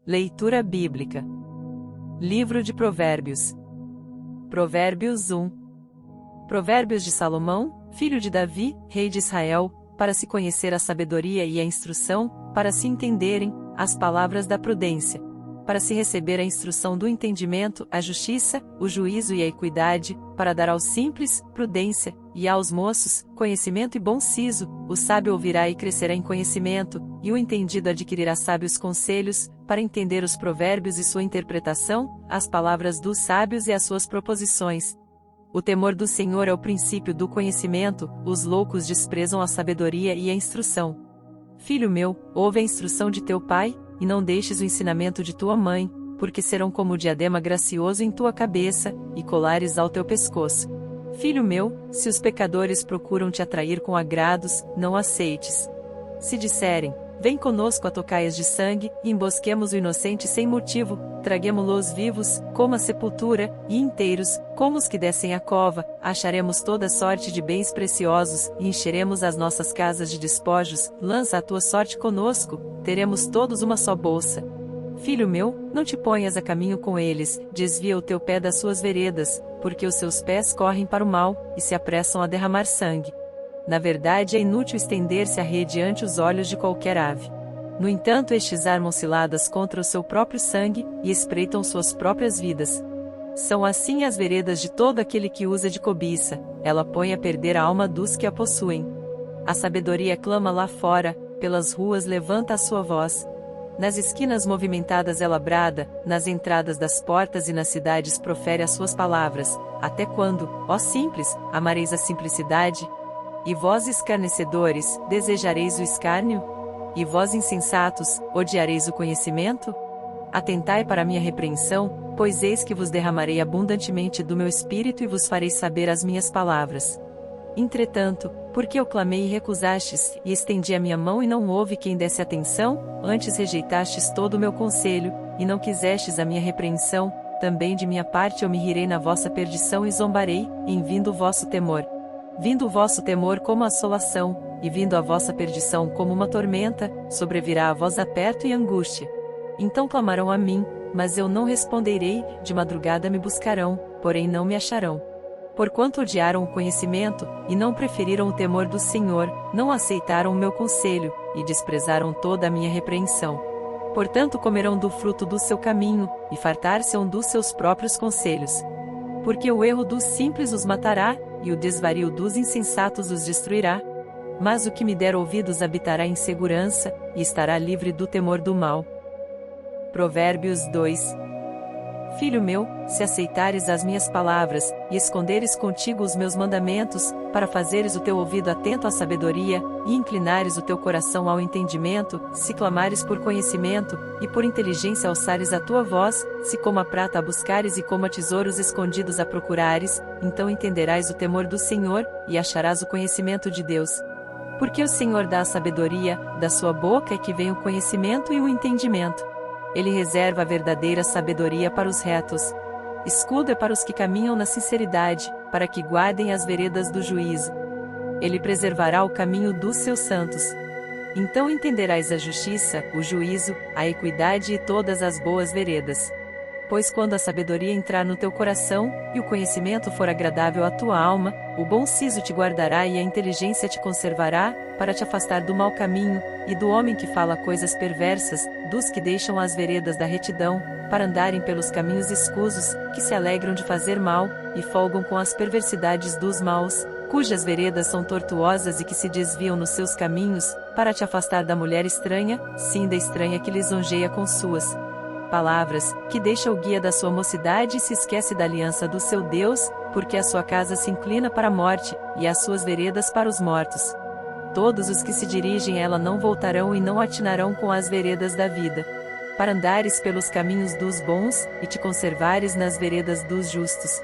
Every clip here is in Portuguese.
Leitura bíblica. Livro de Provérbios. Provérbios 1. Provérbios de Salomão, filho de Davi, rei de Israel, para se conhecer a sabedoria e a instrução, para se entenderem as palavras da prudência, para se receber a instrução do entendimento, a justiça, o juízo e a equidade, para dar aos simples prudência, e aos moços conhecimento e bom siso. O sábio ouvirá e crescerá em conhecimento, e o entendido adquirirá sábios conselhos, para entender os provérbios e sua interpretação, as palavras dos sábios e as suas proposições. O temor do Senhor é o princípio do conhecimento, os loucos desprezam a sabedoria e a instrução. Filho meu, ouve a instrução de teu pai, e não deixes o ensinamento de tua mãe, porque serão como diadema gracioso em tua cabeça, e colares ao teu pescoço. Filho meu, se os pecadores procuram te atrair com agrados, não aceites. Se disserem, vem conosco a tocaias de sangue, e embosquemos o inocente sem motivo, traguemo-los vivos, como a sepultura, e inteiros, como os que descem a cova, acharemos toda sorte de bens preciosos, e encheremos as nossas casas de despojos. Lança a tua sorte conosco, teremos todos uma só bolsa. Filho meu, não te ponhas a caminho com eles, desvia o teu pé das suas veredas, porque os seus pés correm para o mal, e se apressam a derramar sangue. Na verdade é inútil estender-se a rede ante os olhos de qualquer ave. No entanto estes armam ciladas contra o seu próprio sangue, e espreitam suas próprias vidas. São assim as veredas de todo aquele que usa de cobiça, ela põe a perder a alma dos que a possuem. A sabedoria clama lá fora, pelas ruas levanta a sua voz. Nas esquinas movimentadas ela brada, nas entradas das portas e nas cidades profere as suas palavras. Até quando, ó simples, amareis a simplicidade? E vós escarnecedores, desejareis o escárnio? E vós insensatos, odiareis o conhecimento? Atentai para a minha repreensão, pois eis que vos derramarei abundantemente do meu espírito e vos farei saber as minhas palavras. Entretanto, porque eu clamei e recusastes, e estendi a minha mão e não houve quem desse atenção, antes rejeitastes todo o meu conselho, e não quisestes a minha repreensão, também de minha parte eu me rirei na vossa perdição e zombarei, em vindo o vosso temor. Vindo o vosso temor como assolação, e vindo a vossa perdição como uma tormenta, sobrevirá a vós aperto e angústia. Então clamarão a mim, mas eu não responderei, de madrugada me buscarão, porém não me acharão. Porquanto odiaram o conhecimento, e não preferiram o temor do Senhor, não aceitaram o meu conselho, e desprezaram toda a minha repreensão. Portanto comerão do fruto do seu caminho, e fartar-se-ão dos seus próprios conselhos. Porque o erro dos simples os matará, e o desvario dos insensatos os destruirá. Mas o que me der ouvidos habitará em segurança, e estará livre do temor do mal. Provérbios 2. Filho meu, se aceitares as minhas palavras, e esconderes contigo os meus mandamentos, para fazeres o teu ouvido atento à sabedoria, e inclinares o teu coração ao entendimento, se clamares por conhecimento, e por inteligência alçares a tua voz, se como a prata a buscares e como a tesouros escondidos a procurares, então entenderás o temor do Senhor, e acharás o conhecimento de Deus. Porque o Senhor dá a sabedoria, da sua boca é que vem o conhecimento e o entendimento. Ele reserva a verdadeira sabedoria para os retos. Escudo é para os que caminham na sinceridade, para que guardem as veredas do juízo. Ele preservará o caminho dos seus santos. Então entenderás a justiça, o juízo, a equidade e todas as boas veredas. Pois quando a sabedoria entrar no teu coração, e o conhecimento for agradável à tua alma, o bom siso te guardará e a inteligência te conservará, para te afastar do mau caminho, e do homem que fala coisas perversas, dos que deixam as veredas da retidão, para andarem pelos caminhos escusos, que se alegram de fazer mal, e folgam com as perversidades dos maus, cujas veredas são tortuosas e que se desviam nos seus caminhos, para te afastar da mulher estranha, sim da estranha que lisonjeia com suas palavras, que deixa o guia da sua mocidade e se esquece da aliança do seu Deus, porque a sua casa se inclina para a morte, e as suas veredas para os mortos. Todos os que se dirigem a ela não voltarão e não atinarão com as veredas da vida. Para andares pelos caminhos dos bons, e te conservares nas veredas dos justos.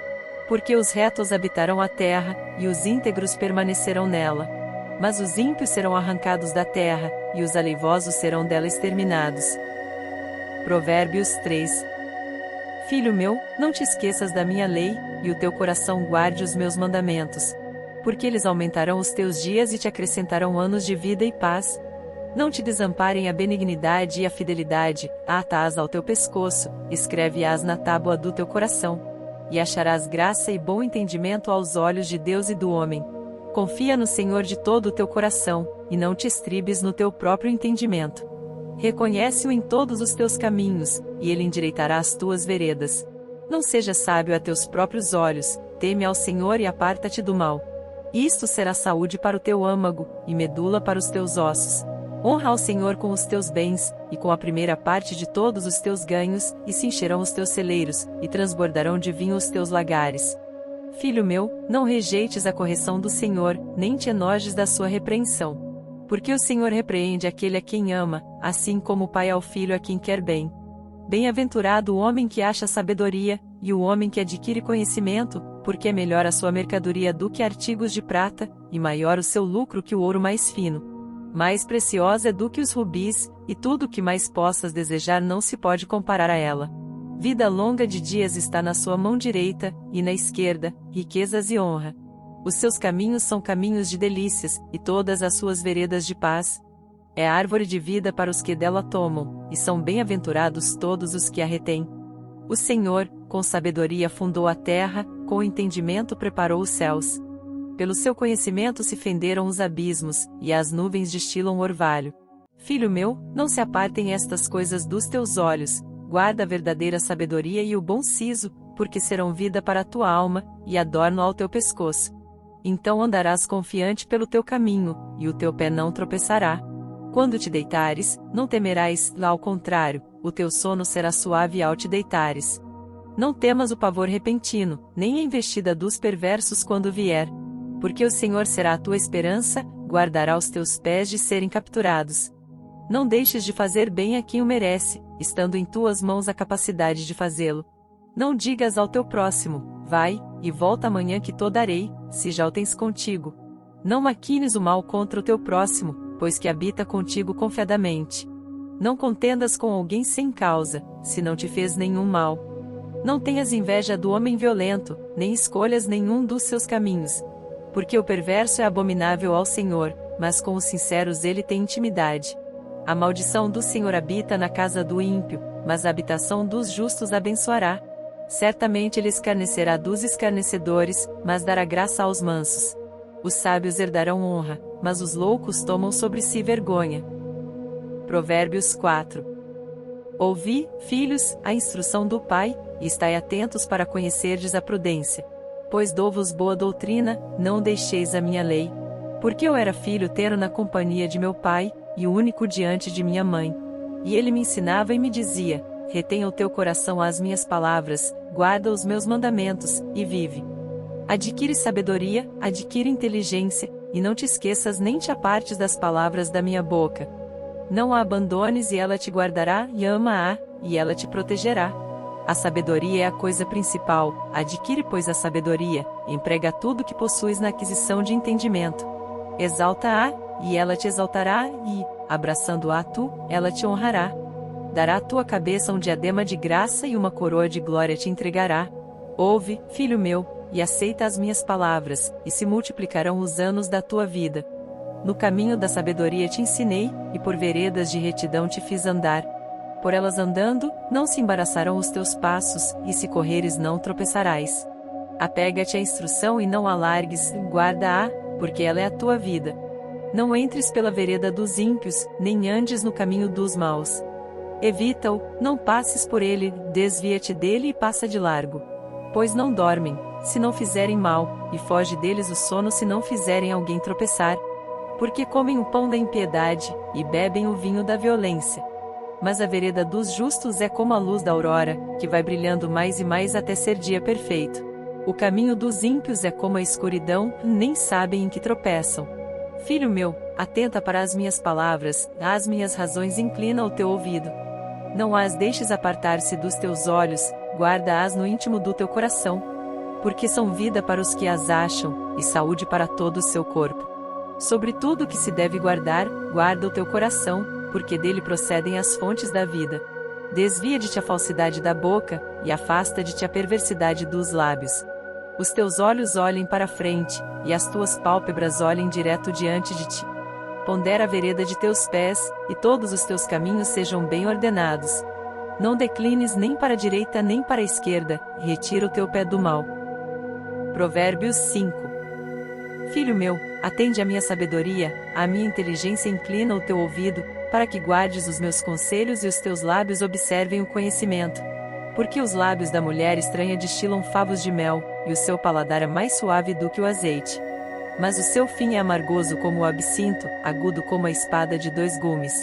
Porque os retos habitarão a terra, e os íntegros permanecerão nela. Mas os ímpios serão arrancados da terra, e os aleivosos serão dela exterminados. Provérbios 3. Filho meu, não te esqueças da minha lei, e o teu coração guarde os meus mandamentos. Porque eles aumentarão os teus dias e te acrescentarão anos de vida e paz. Não te desamparem a benignidade e a fidelidade, ata-as ao teu pescoço, escreve-as na tábua do teu coração. E acharás graça e bom entendimento aos olhos de Deus e do homem. Confia no Senhor de todo o teu coração, e não te estribes no teu próprio entendimento. Reconhece-o em todos os teus caminhos, e ele endireitará as tuas veredas. Não sejas sábio a teus próprios olhos, teme ao Senhor e aparta-te do mal. Isto será saúde para o teu âmago, e medula para os teus ossos. Honra ao Senhor com os teus bens, e com a primeira parte de todos os teus ganhos, e se encherão os teus celeiros, e transbordarão de vinho os teus lagares. Filho meu, não rejeites a correção do Senhor, nem te enojes da sua repreensão. Porque o Senhor repreende aquele a quem ama, assim como o pai ao filho a quem quer bem. Bem-aventurado o homem que acha sabedoria, e o homem que adquire conhecimento, porque é melhor a sua mercadoria do que artigos de prata, e maior o seu lucro que o ouro mais fino. Mais preciosa é do que os rubis, e tudo o que mais possas desejar não se pode comparar a ela. Vida longa de dias está na sua mão direita, e na esquerda, riquezas e honra. Os seus caminhos são caminhos de delícias, e todas as suas veredas de paz. É árvore de vida para os que dela tomam, e são bem-aventurados todos os que a retêm. O Senhor, com sabedoria fundou a terra, com entendimento preparou os céus. Pelo seu conhecimento se fenderam os abismos, e as nuvens destilam orvalho. Filho meu, não se apartem estas coisas dos teus olhos, guarda a verdadeira sabedoria e o bom siso, porque serão vida para a tua alma, e adorno ao teu pescoço. Então andarás confiante pelo teu caminho, e o teu pé não tropeçará. Quando te deitares, não temerás, lá ao contrário, o teu sono será suave ao te deitares. Não temas o pavor repentino, nem a investida dos perversos quando vier. Porque o Senhor será a tua esperança, guardará os teus pés de serem capturados. Não deixes de fazer bem a quem o merece, estando em tuas mãos a capacidade de fazê-lo. Não digas ao teu próximo, vai, e volta amanhã que te darei, se já o tens contigo. Não maquines o mal contra o teu próximo, pois que habita contigo confiadamente. Não contendas com alguém sem causa, se não te fez nenhum mal. Não tenhas inveja do homem violento, nem escolhas nenhum dos seus caminhos. Porque o perverso é abominável ao Senhor, mas com os sinceros ele tem intimidade. A maldição do Senhor habita na casa do ímpio, mas a habitação dos justos abençoará. Certamente ele escarnecerá dos escarnecedores, mas dará graça aos mansos. Os sábios herdarão honra, mas os loucos tomam sobre si vergonha. Provérbios 4. Ouvi, filhos, a instrução do Pai, e estai atentos para conhecerdes a prudência. Pois dou-vos boa doutrina, não deixeis a minha lei. Porque eu era filho terno na companhia de meu pai, e o único diante de minha mãe. E ele me ensinava e me dizia, retenha o teu coração às minhas palavras, guarda os meus mandamentos, e vive. Adquire sabedoria, adquire inteligência, e não te esqueças nem te apartes das palavras da minha boca. Não a abandones e ela te guardará, e ama-a, e ela te protegerá. A sabedoria é a coisa principal, adquire pois a sabedoria, emprega tudo que possuis na aquisição de entendimento. Exalta-a, e ela te exaltará, e, abraçando-a tu, ela te honrará. Dará à tua cabeça um diadema de graça e uma coroa de glória te entregará. Ouve, filho meu, e aceita as minhas palavras, e se multiplicarão os anos da tua vida. No caminho da sabedoria te ensinei, e por veredas de retidão te fiz andar. Por elas andando, não se embaraçarão os teus passos, e se correres não tropeçarás. Apega-te à instrução e não a largues, guarda-a, porque ela é a tua vida. Não entres pela vereda dos ímpios, nem andes no caminho dos maus. Evita-o, não passes por ele, desvia-te dele e passa de largo. Pois não dormem, se não fizerem mal, e foge deles o sono se não fizerem alguém tropeçar. Porque comem o pão da impiedade, e bebem o vinho da violência. Mas a vereda dos justos é como a luz da aurora, que vai brilhando mais e mais até ser dia perfeito. O caminho dos ímpios é como a escuridão, nem sabem em que tropeçam. Filho meu, atenta para as minhas palavras, às minhas razões inclina o teu ouvido. Não as deixes apartar-se dos teus olhos, guarda-as no íntimo do teu coração. Porque são vida para os que as acham, e saúde para todo o seu corpo. Sobre tudo que se deve guardar, guarda o teu coração, porque dele procedem as fontes da vida. Desvia de ti a falsidade da boca, e afasta de ti a perversidade dos lábios. Os teus olhos olhem para a frente, e as tuas pálpebras olhem direto diante de ti. pondera a vereda de teus pés, e todos os teus caminhos sejam bem ordenados. Não declines nem para a direita nem para a esquerda, e retira o teu pé do mal. Provérbios 5. Filho meu, atende à minha sabedoria, à minha inteligência inclina o teu ouvido, para que guardes os meus conselhos e os teus lábios observem o conhecimento. Porque os lábios da mulher estranha destilam favos de mel, e o seu paladar é mais suave do que o azeite. Mas o seu fim é amargoso como o absinto, agudo como a espada de dois gumes.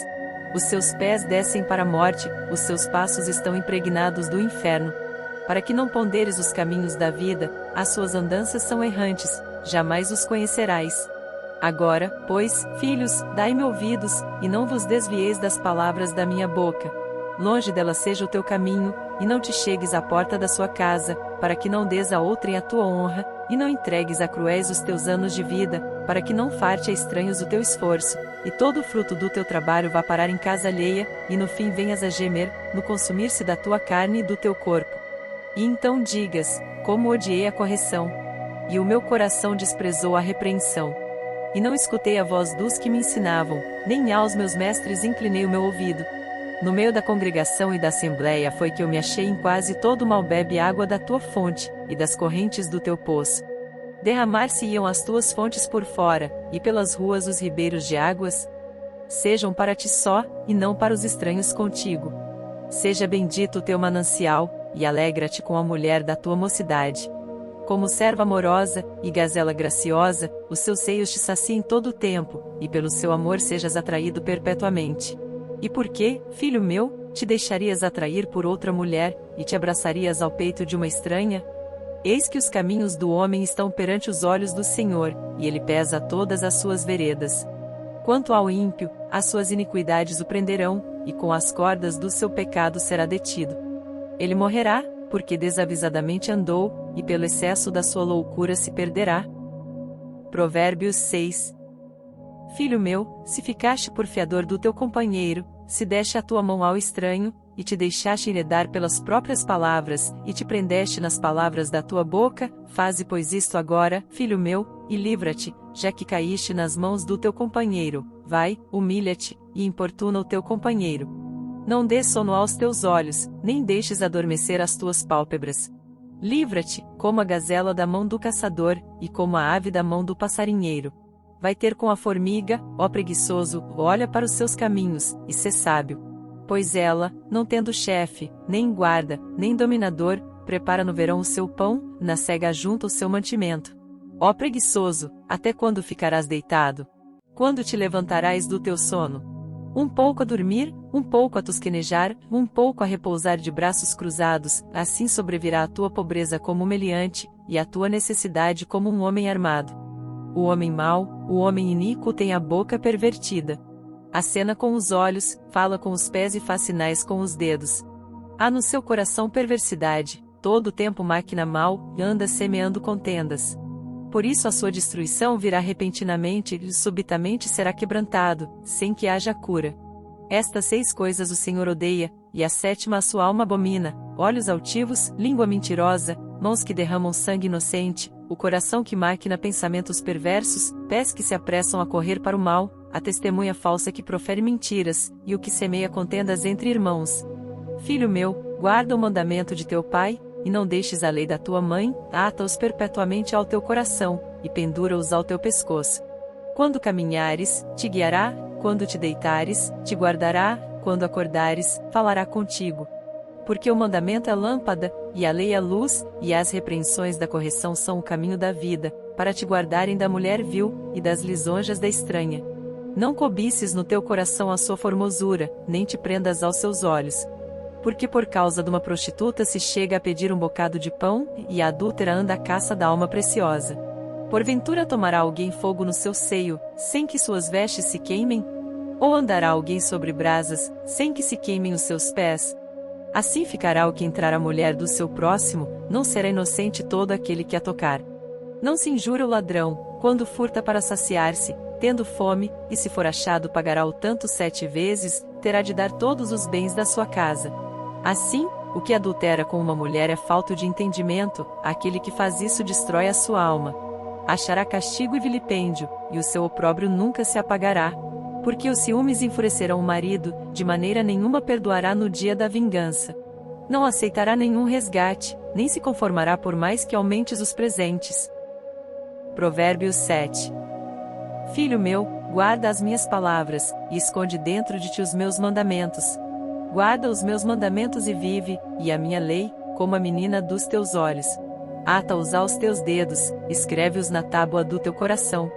Os seus pés descem para a morte, os seus passos estão impregnados do inferno. Para que não ponderes os caminhos da vida, as suas andanças são errantes, jamais os conhecerás. Agora, pois, filhos, dai-me ouvidos, e não vos desvieis das palavras da minha boca. Longe dela seja o teu caminho, e não te chegues à porta da sua casa, para que não des a outrem a tua honra, e não entregues a cruéis os teus anos de vida, para que não farte a estranhos o teu esforço, e todo o fruto do teu trabalho vá parar em casa alheia, e no fim venhas a gemer, no consumir-se da tua carne e do teu corpo. E então digas, como odiei a correção, e o meu coração desprezou a repreensão. E não escutei a voz dos que me ensinavam, nem aos meus mestres inclinei o meu ouvido. No meio da congregação e da assembleia foi que eu me achei em quase todo mal bebe água da tua fonte, e das correntes do teu poço. Derramar-se-iam as tuas fontes por fora, e pelas ruas os ribeiros de águas. Sejam para ti só, e não para os estranhos contigo. Seja bendito o teu manancial, e alegra-te com a mulher da tua mocidade. Como serva amorosa, e gazela graciosa, os seus seios te saciem todo o tempo, e pelo seu amor sejas atraído perpetuamente. E por que, filho meu, te deixarias atrair por outra mulher, e te abraçarias ao peito de uma estranha? Eis que os caminhos do homem estão perante os olhos do Senhor, e ele pesa todas as suas veredas. Quanto ao ímpio, as suas iniquidades o prenderão, e com as cordas do seu pecado será detido. Ele morrerá, porque desavisadamente andou, e pelo excesso da sua loucura se perderá. Provérbios 6. Filho meu, se ficaste por fiador do teu companheiro, se deste a tua mão ao estranho, e te deixaste enredar pelas próprias palavras, e te prendeste nas palavras da tua boca, faze pois isto agora, filho meu, e livra-te, já que caíste nas mãos do teu companheiro, vai, humilha-te, e importuna o teu companheiro. Não dês sono aos teus olhos, nem deixes adormecer as tuas pálpebras. Livra-te, como a gazela da mão do caçador, e como a ave da mão do passarinheiro. Vai ter com a formiga, ó preguiçoso, olha para os seus caminhos, e sê sábio. Pois ela, não tendo chefe, nem guarda, nem dominador, prepara no verão o seu pão, na cega junta o seu mantimento. Ó preguiçoso, até quando ficarás deitado? Quando te levantarás do teu sono? Um pouco a dormir, um pouco a tosquenejar, um pouco a repousar de braços cruzados, assim sobrevirá a tua pobreza como um meliante, e a tua necessidade como um homem armado. O homem mau, o homem iníquo tem a boca pervertida. Acena com os olhos, fala com os pés e faz sinais com os dedos. Há no seu coração perversidade, todo o tempo máquina mal, e anda semeando contendas. Por isso a sua destruição virá repentinamente e subitamente será quebrantado, sem que haja cura. Estas 6 coisas o Senhor odeia, e a 7ª a sua alma abomina: olhos altivos, língua mentirosa, mãos que derramam sangue inocente, o coração que maquina pensamentos perversos, pés que se apressam a correr para o mal, a testemunha falsa que profere mentiras, e o que semeia contendas entre irmãos. Filho meu, guarda o mandamento de teu pai, e não deixes a lei da tua mãe, ata-os perpetuamente ao teu coração, e pendura-os ao teu pescoço. Quando caminhares, te guiará, quando te deitares, te guardará, quando acordares, falará contigo. Porque o mandamento é lâmpada, e a lei é luz, e as repreensões da correção são o caminho da vida, para te guardarem da mulher vil, e das lisonjas da estranha. Não cobices no teu coração a sua formosura, nem te prendas aos seus olhos. Porque por causa de uma prostituta se chega a pedir um bocado de pão, e a adúltera anda à caça da alma preciosa. Porventura tomará alguém fogo no seu seio, sem que suas vestes se queimem? Ou andará alguém sobre brasas, sem que se queimem os seus pés? Assim ficará o que entrar a mulher do seu próximo, não será inocente todo aquele que a tocar. Não se injura o ladrão, quando furta para saciar-se, tendo fome, e se for achado pagará o tanto 7 vezes, terá de dar todos os bens da sua casa. Assim, o que adultera com uma mulher é falto de entendimento, aquele que faz isso destrói a sua alma. Achará castigo e vilipêndio, e o seu opróbrio nunca se apagará. Porque os ciúmes enfurecerão o marido, de maneira nenhuma perdoará no dia da vingança. Não aceitará nenhum resgate, nem se conformará por mais que aumentes os presentes. Provérbios 7. Filho meu, guarda as minhas palavras, e esconde dentro de ti os meus mandamentos. Guarda os meus mandamentos e vive, e a minha lei, como a menina dos teus olhos. Ata-os aos teus dedos, escreve-os na tábua do teu coração.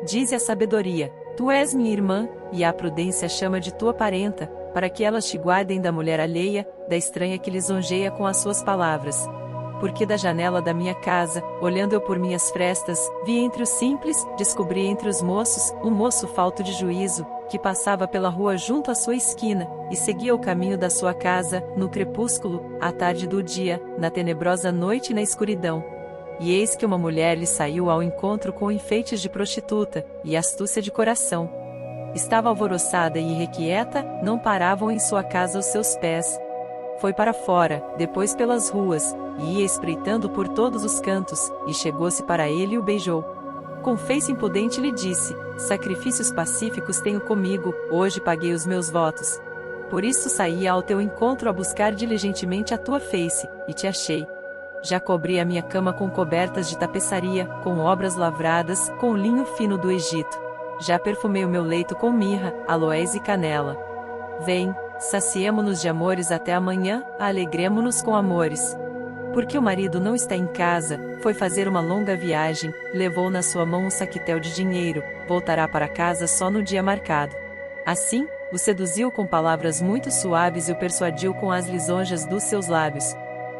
Dize a sabedoria: tu és minha irmã, e a prudência chama de tua parenta, para que elas te guardem da mulher alheia, da estranha que lisonjeia com as suas palavras. Porque da janela da minha casa, olhando eu por minhas frestas, vi entre os simples, descobri entre os moços, um moço falto de juízo, que passava pela rua junto à sua esquina, e seguia o caminho da sua casa, no crepúsculo, à tarde do dia, na tenebrosa noite e na escuridão. E eis que uma mulher lhe saiu ao encontro com enfeites de prostituta, e astúcia de coração. Estava alvoroçada e irrequieta, não paravam em sua casa os seus pés. Foi para fora, depois pelas ruas, e ia espreitando por todos os cantos, e chegou-se para ele e o beijou. Com face impudente lhe disse: sacrifícios pacíficos tenho comigo, hoje paguei os meus votos. Por isso saí ao teu encontro a buscar diligentemente a tua face, e te achei. Já cobri a minha cama com cobertas de tapeçaria, com obras lavradas, com linho fino do Egito. Já perfumei o meu leito com mirra, aloés e canela. Vem, saciemo-nos de amores até amanhã, alegremo-nos com amores. Porque o marido não está em casa, foi fazer uma longa viagem, levou na sua mão um saquitel de dinheiro, voltará para casa só no dia marcado. Assim, o seduziu com palavras muito suaves e o persuadiu com as lisonjas dos seus lábios.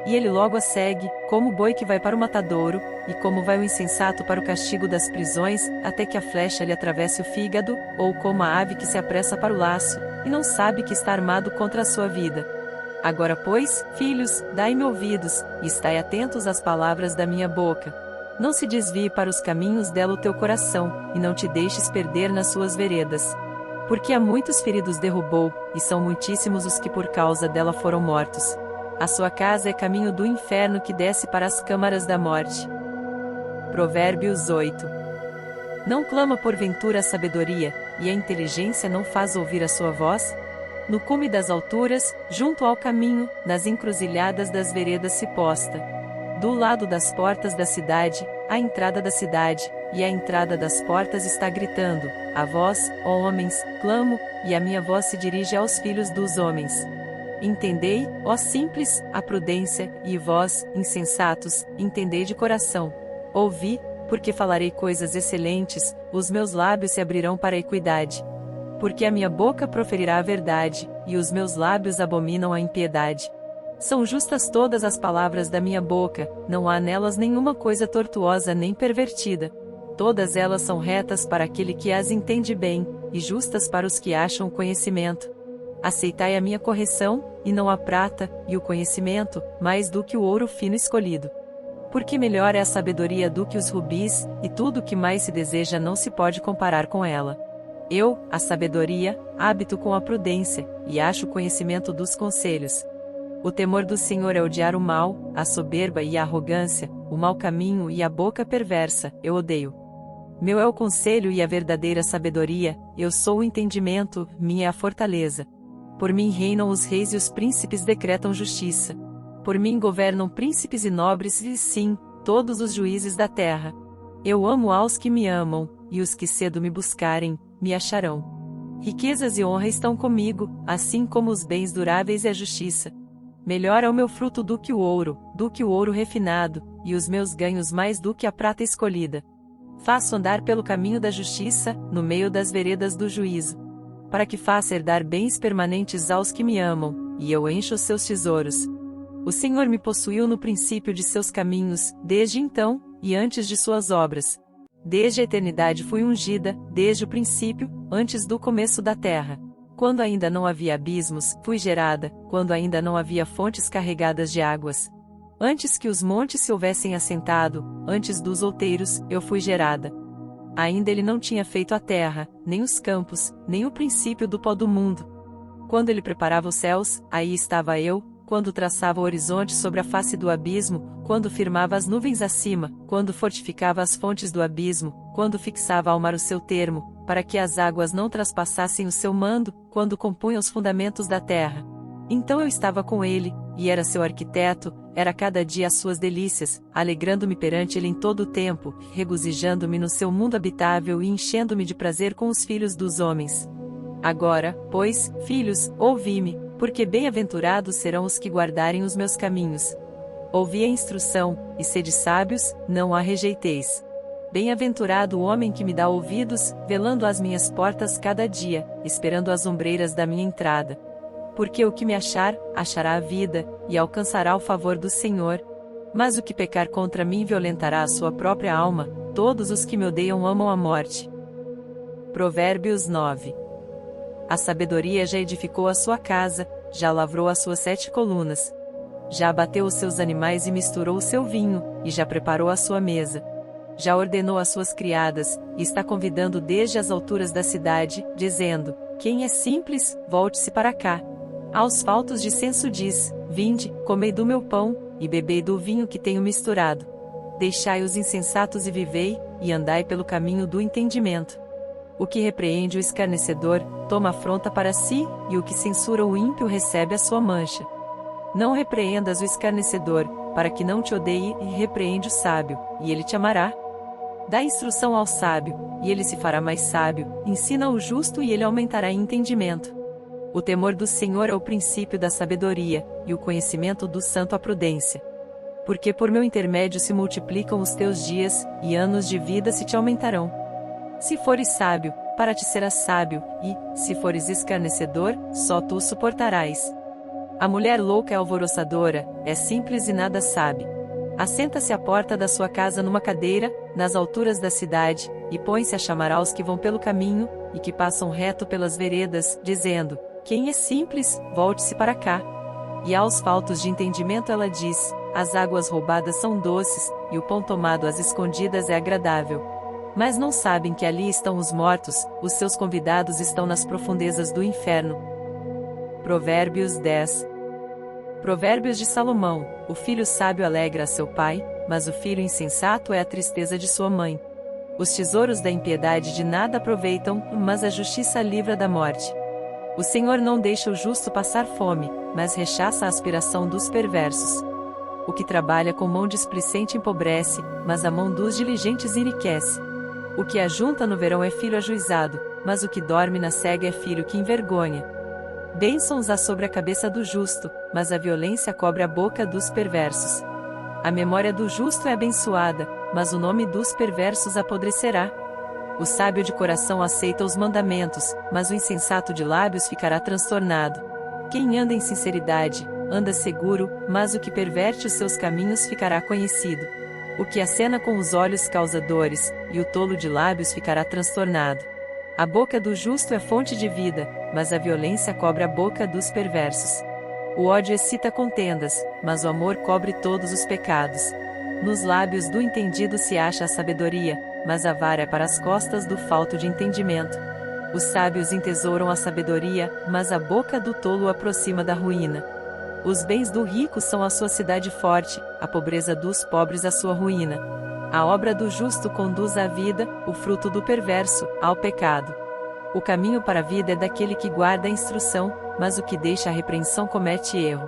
E ele logo a segue, como o boi que vai para o matadouro, e como vai o insensato para o castigo das prisões, até que a flecha lhe atravesse o fígado, ou como a ave que se apressa para o laço, e não sabe que está armado contra a sua vida. Agora, pois, filhos, dai-me ouvidos, e estai atentos às palavras da minha boca. Não se desvie para os caminhos dela o teu coração, e não te deixes perder nas suas veredas. Porque a muitos feridos derrubou, e são muitíssimos os que por causa dela foram mortos. A sua casa é caminho do inferno que desce para as câmaras da morte. Provérbios 8. Não clama porventura a sabedoria, e a inteligência não faz ouvir a sua voz? No cume das alturas, junto ao caminho, nas encruzilhadas das veredas se posta. Do lado das portas da cidade, a entrada da cidade, e a entrada das portas está gritando: a vós, ó homens, clamo, e a minha voz se dirige aos filhos dos homens. Entendei, ó simples, a prudência, e vós, insensatos, entendei de coração. Ouvi, porque falarei coisas excelentes, os meus lábios se abrirão para a equidade. Porque a minha boca proferirá a verdade, e os meus lábios abominam a impiedade. São justas todas as palavras da minha boca, não há nelas nenhuma coisa tortuosa nem pervertida. Todas elas são retas para aquele que as entende bem, e justas para os que acham conhecimento. Aceitai a minha correção, e não a prata, e o conhecimento, mais do que o ouro fino escolhido. Porque melhor é a sabedoria do que os rubis, e tudo o que mais se deseja não se pode comparar com ela. Eu, a sabedoria, habito com a prudência, e acho o conhecimento dos conselhos. O temor do Senhor é odiar o mal, a soberba e a arrogância, o mau caminho e a boca perversa, eu odeio. Meu é o conselho e a verdadeira sabedoria, eu sou o entendimento, minha é a fortaleza. Por mim reinam os reis e os príncipes decretam justiça. Por mim governam príncipes e nobres e sim, todos os juízes da terra. Eu amo aos que me amam, e os que cedo me buscarem, me acharão. Riquezas e honra estão comigo, assim como os bens duráveis e a justiça. Melhor é o meu fruto do que o ouro refinado, e os meus ganhos mais do que a prata escolhida. Faço andar pelo caminho da justiça, no meio das veredas do juízo. Para que faça herdar bens permanentes aos que me amam, e eu encho os seus tesouros. O Senhor me possuiu no princípio de seus caminhos, desde então, e antes de suas obras. Desde a eternidade fui ungida, desde o princípio, antes do começo da terra. Quando ainda não havia abismos, fui gerada, quando ainda não havia fontes carregadas de águas. Antes que os montes se houvessem assentado, antes dos outeiros, eu fui gerada. Ainda ele não tinha feito a terra, nem os campos, nem o princípio do pó do mundo. Quando ele preparava os céus, aí estava eu, quando traçava o horizonte sobre a face do abismo, quando firmava as nuvens acima, quando fortificava as fontes do abismo, quando fixava ao mar o seu termo, para que as águas não traspassassem o seu mando, quando compunha os fundamentos da terra. Então eu estava com ele, e era seu arquiteto, era cada dia as suas delícias, alegrando-me perante ele em todo o tempo, regozijando-me no seu mundo habitável e enchendo-me de prazer com os filhos dos homens. Agora, pois, filhos, ouvi-me, porque bem-aventurados serão os que guardarem os meus caminhos. Ouvi a instrução, e sede sábios, não a rejeiteis. Bem-aventurado o homem que me dá ouvidos, velando às minhas portas cada dia, esperando as ombreiras da minha entrada. Porque o que me achar, achará a vida, e alcançará o favor do Senhor. Mas o que pecar contra mim violentará a sua própria alma, todos os que me odeiam amam a morte. Provérbios 9. A sabedoria já edificou a sua casa, já lavrou as suas 7 colunas. Já abateu os seus animais e misturou o seu vinho, e já preparou a sua mesa. Já ordenou as suas criadas, e está convidando desde as alturas da cidade, dizendo: quem é simples, volte-se para cá. Aos faltos de senso diz: vinde, comei do meu pão, e bebei do vinho que tenho misturado. Deixai os insensatos e vivei, e andai pelo caminho do entendimento. O que repreende o escarnecedor, toma afronta para si, e o que censura o ímpio recebe a sua mancha. Não repreendas o escarnecedor, para que não te odeie, e repreende o sábio, e ele te amará. Dá instrução ao sábio, e ele se fará mais sábio, ensina o justo e ele aumentará em entendimento. O temor do Senhor é o princípio da sabedoria, e o conhecimento do santo a prudência. Porque por meu intermédio se multiplicam os teus dias, e anos de vida se te aumentarão. Se fores sábio, para ti serás sábio, e, se fores escarnecedor, só tu o suportarás. A mulher louca é alvoroçadora, é simples e nada sabe. Assenta-se à porta da sua casa numa cadeira, nas alturas da cidade, e põe-se a chamar aos que vão pelo caminho, e que passam reto pelas veredas, dizendo: quem é simples, volte-se para cá. E aos faltos de entendimento ela diz: as águas roubadas são doces, e o pão tomado às escondidas é agradável. Mas não sabem que ali estão os mortos, os seus convidados estão nas profundezas do inferno. Provérbios 10. Provérbios de Salomão: o filho sábio alegra a seu pai, mas o filho insensato é a tristeza de sua mãe. Os tesouros da impiedade de nada aproveitam, mas a justiça livra da morte. O Senhor não deixa o justo passar fome, mas rechaça a aspiração dos perversos. O que trabalha com mão displicente empobrece, mas a mão dos diligentes enriquece. O que ajunta no verão é filho ajuizado, mas o que dorme na cega é filho que envergonha. Bênçãos há sobre a cabeça do justo, mas a violência cobre a boca dos perversos. A memória do justo é abençoada, mas o nome dos perversos apodrecerá. O sábio de coração aceita os mandamentos, mas o insensato de lábios ficará transtornado. Quem anda em sinceridade, anda seguro, mas o que perverte os seus caminhos ficará conhecido. O que acena com os olhos causa dores, e o tolo de lábios ficará transtornado. A boca do justo é fonte de vida, mas a violência cobre a boca dos perversos. O ódio excita contendas, mas o amor cobre todos os pecados. Nos lábios do entendido se acha a sabedoria, mas a vara é para as costas do falto de entendimento. Os sábios entesouram a sabedoria, mas a boca do tolo o aproxima da ruína. Os bens do rico são a sua cidade forte, a pobreza dos pobres a sua ruína. A obra do justo conduz à vida, o fruto do perverso, ao pecado. O caminho para a vida é daquele que guarda a instrução, mas o que deixa a repreensão comete erro.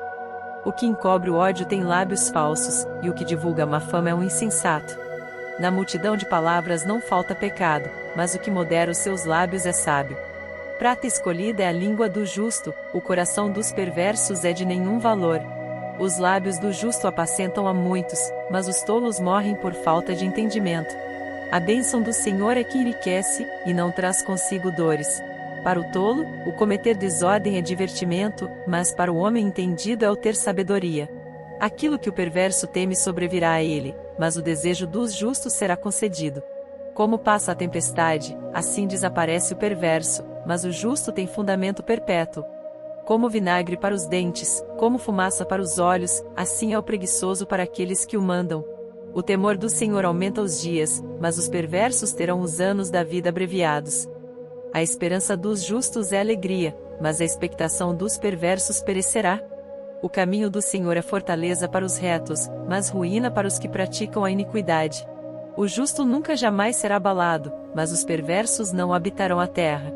O que encobre o ódio tem lábios falsos, e o que divulga a má fama é um insensato. Na multidão de palavras não falta pecado, mas o que modera os seus lábios é sábio. Prata escolhida é a língua do justo, o coração dos perversos é de nenhum valor. Os lábios do justo apacentam a muitos, mas os tolos morrem por falta de entendimento. A bênção do Senhor é que enriquece, e não traz consigo dores. Para o tolo, o cometer desordem é divertimento, mas para o homem entendido é o ter sabedoria. Aquilo que o perverso teme sobrevirá a ele, mas o desejo dos justos será concedido. Como passa a tempestade, assim desaparece o perverso, mas o justo tem fundamento perpétuo. Como vinagre para os dentes, como fumaça para os olhos, assim é o preguiçoso para aqueles que o mandam. O temor do Senhor aumenta os dias, mas os perversos terão os anos da vida abreviados. A esperança dos justos é alegria, mas a expectação dos perversos perecerá. O caminho do Senhor é fortaleza para os retos, mas ruína para os que praticam a iniquidade. O justo nunca jamais será abalado, mas os perversos não habitarão a terra.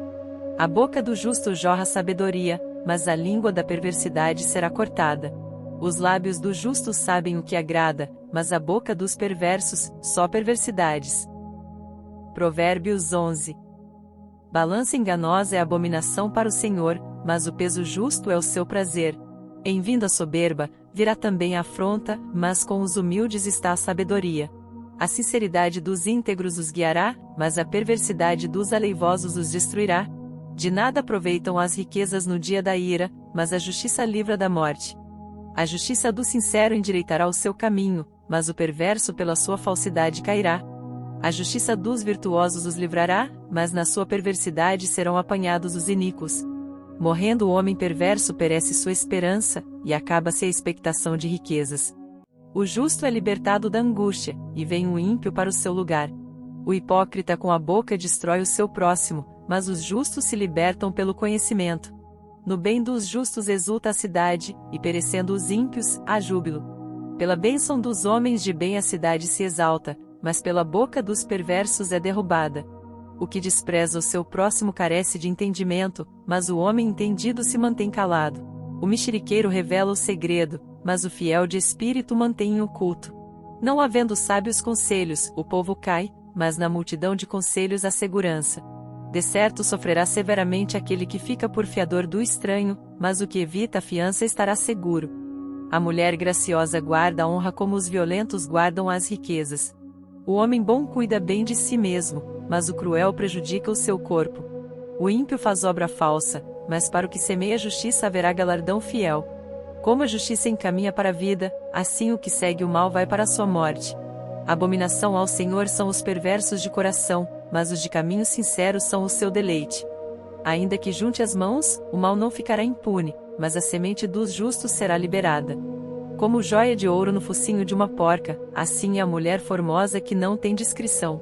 A boca do justo jorra sabedoria, mas a língua da perversidade será cortada. Os lábios do justo sabem o que agrada, mas a boca dos perversos, só perversidades. Provérbios 11. Balança enganosa é abominação para o Senhor, mas o peso justo é o seu prazer. Em vindo a soberba, virá também a afronta, mas com os humildes está a sabedoria. A sinceridade dos íntegros os guiará, mas a perversidade dos aleivosos os destruirá. De nada aproveitam as riquezas no dia da ira, mas a justiça livra da morte. A justiça do sincero endireitará o seu caminho, mas o perverso pela sua falsidade cairá. A justiça dos virtuosos os livrará, mas na sua perversidade serão apanhados os iníquos. Morrendo o homem perverso perece sua esperança, e acaba-se a expectação de riquezas. O justo é libertado da angústia, e vem o ímpio para o seu lugar. O hipócrita com a boca destrói o seu próximo, mas os justos se libertam pelo conhecimento. No bem dos justos exulta a cidade, e perecendo os ímpios, há júbilo. Pela bênção dos homens de bem a cidade se exalta, mas pela boca dos perversos é derrubada. O que despreza o seu próximo carece de entendimento, mas o homem entendido se mantém calado. O mexeriqueiro revela o segredo, mas o fiel de espírito mantém em oculto. Não havendo sábios conselhos, o povo cai, mas na multidão de conselhos há segurança. De certo sofrerá severamente aquele que fica por fiador do estranho, mas o que evita a fiança estará seguro. A mulher graciosa guarda a honra como os violentos guardam as riquezas. O homem bom cuida bem de si mesmo, mas o cruel prejudica o seu corpo. O ímpio faz obra falsa, mas para o que semeia justiça haverá galardão fiel. Como a justiça encaminha para a vida, assim o que segue o mal vai para a sua morte. Abominação ao Senhor são os perversos de coração, mas os de caminho sincero são o seu deleite. Ainda que junte as mãos, o mal não ficará impune, mas a semente dos justos será liberada. Como joia de ouro no focinho de uma porca, assim é a mulher formosa que não tem discrição.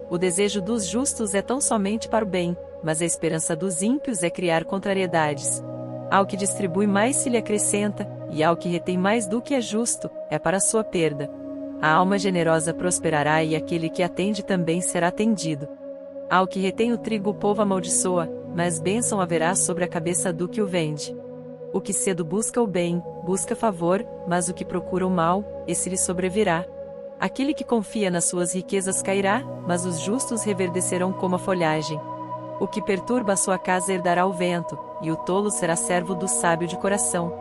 O desejo dos justos é tão somente para o bem, mas a esperança dos ímpios é criar contrariedades. Ao que distribui mais se lhe acrescenta, e ao que retém mais do que é justo, é para sua perda. A alma generosa prosperará e aquele que atende também será atendido. Ao que retém o trigo o povo amaldiçoa, mas bênção haverá sobre a cabeça do que o vende. O que cedo busca o bem, busca favor, mas o que procura o mal, esse lhe sobrevirá. Aquele que confia nas suas riquezas cairá, mas os justos reverdecerão como a folhagem. O que perturba a sua casa herdará o vento, e o tolo será servo do sábio de coração.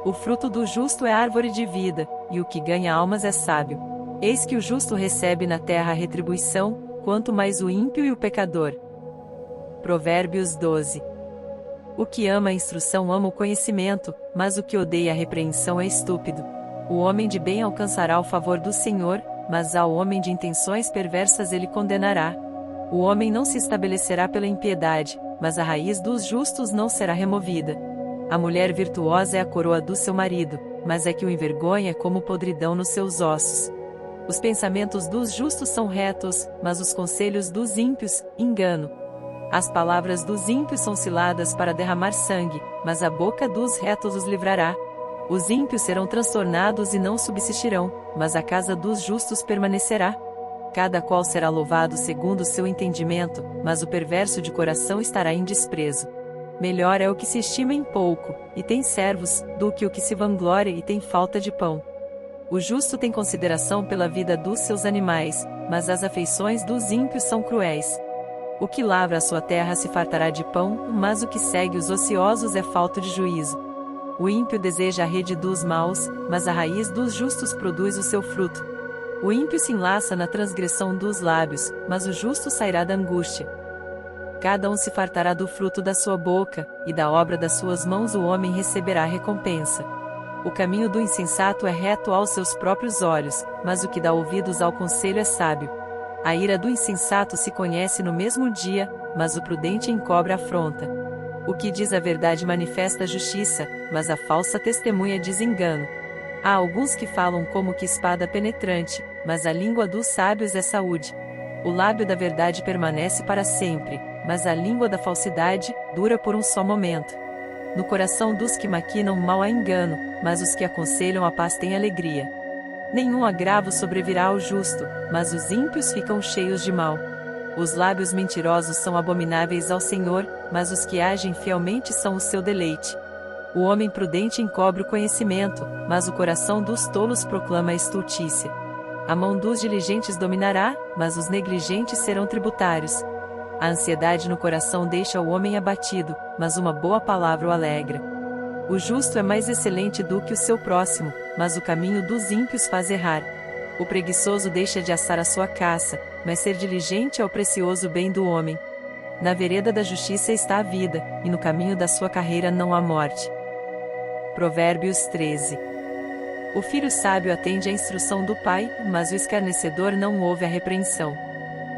O fruto do justo é árvore de vida, e o que ganha almas é sábio. Eis que o justo recebe na terra a retribuição, quanto mais o ímpio e o pecador. Provérbios 12. O que ama a instrução ama o conhecimento, mas o que odeia a repreensão é estúpido. O homem de bem alcançará o favor do Senhor, mas ao homem de intenções perversas ele condenará. O homem não se estabelecerá pela impiedade, mas a raiz dos justos não será removida. A mulher virtuosa é a coroa do seu marido, mas é que o envergonha como podridão nos seus ossos. Os pensamentos dos justos são retos, mas os conselhos dos ímpios, engano. As palavras dos ímpios são ciladas para derramar sangue, mas a boca dos retos os livrará. Os ímpios serão transtornados e não subsistirão, mas a casa dos justos permanecerá. Cada qual será louvado segundo o seu entendimento, mas o perverso de coração estará em desprezo. Melhor é o que se estima em pouco, e tem servos, do que o que se vangloria e tem falta de pão. O justo tem consideração pela vida dos seus animais, mas as afeições dos ímpios são cruéis. O que lavra a sua terra se fartará de pão, mas o que segue os ociosos é falto de juízo. O ímpio deseja a rede dos maus, mas a raiz dos justos produz o seu fruto. O ímpio se enlaça na transgressão dos lábios, mas o justo sairá da angústia. Cada um se fartará do fruto da sua boca, e da obra das suas mãos o homem receberá recompensa. O caminho do insensato é reto aos seus próprios olhos, mas o que dá ouvidos ao conselho é sábio. A ira do insensato se conhece no mesmo dia, mas o prudente encobre a afronta. O que diz a verdade manifesta a justiça, mas a falsa testemunha diz engano. Há alguns que falam como que espada penetrante, mas a língua dos sábios é saúde. O lábio da verdade permanece para sempre, mas a língua da falsidade dura por um só momento. No coração dos que maquinam mal há engano, mas os que aconselham a paz têm alegria. Nenhum agravo sobrevirá ao justo, mas os ímpios ficam cheios de mal. Os lábios mentirosos são abomináveis ao Senhor, mas os que agem fielmente são o seu deleite. O homem prudente encobre o conhecimento, mas o coração dos tolos proclama a estultícia. A mão dos diligentes dominará, mas os negligentes serão tributários. A ansiedade no coração deixa o homem abatido, mas uma boa palavra o alegra. O justo é mais excelente do que o seu próximo, mas o caminho dos ímpios faz errar. O preguiçoso deixa de assar a sua caça, mas ser diligente é o precioso bem do homem. Na vereda da justiça está a vida, e no caminho da sua carreira não há morte. Provérbios 13. O filho sábio atende à instrução do pai, mas o escarnecedor não ouve a repreensão.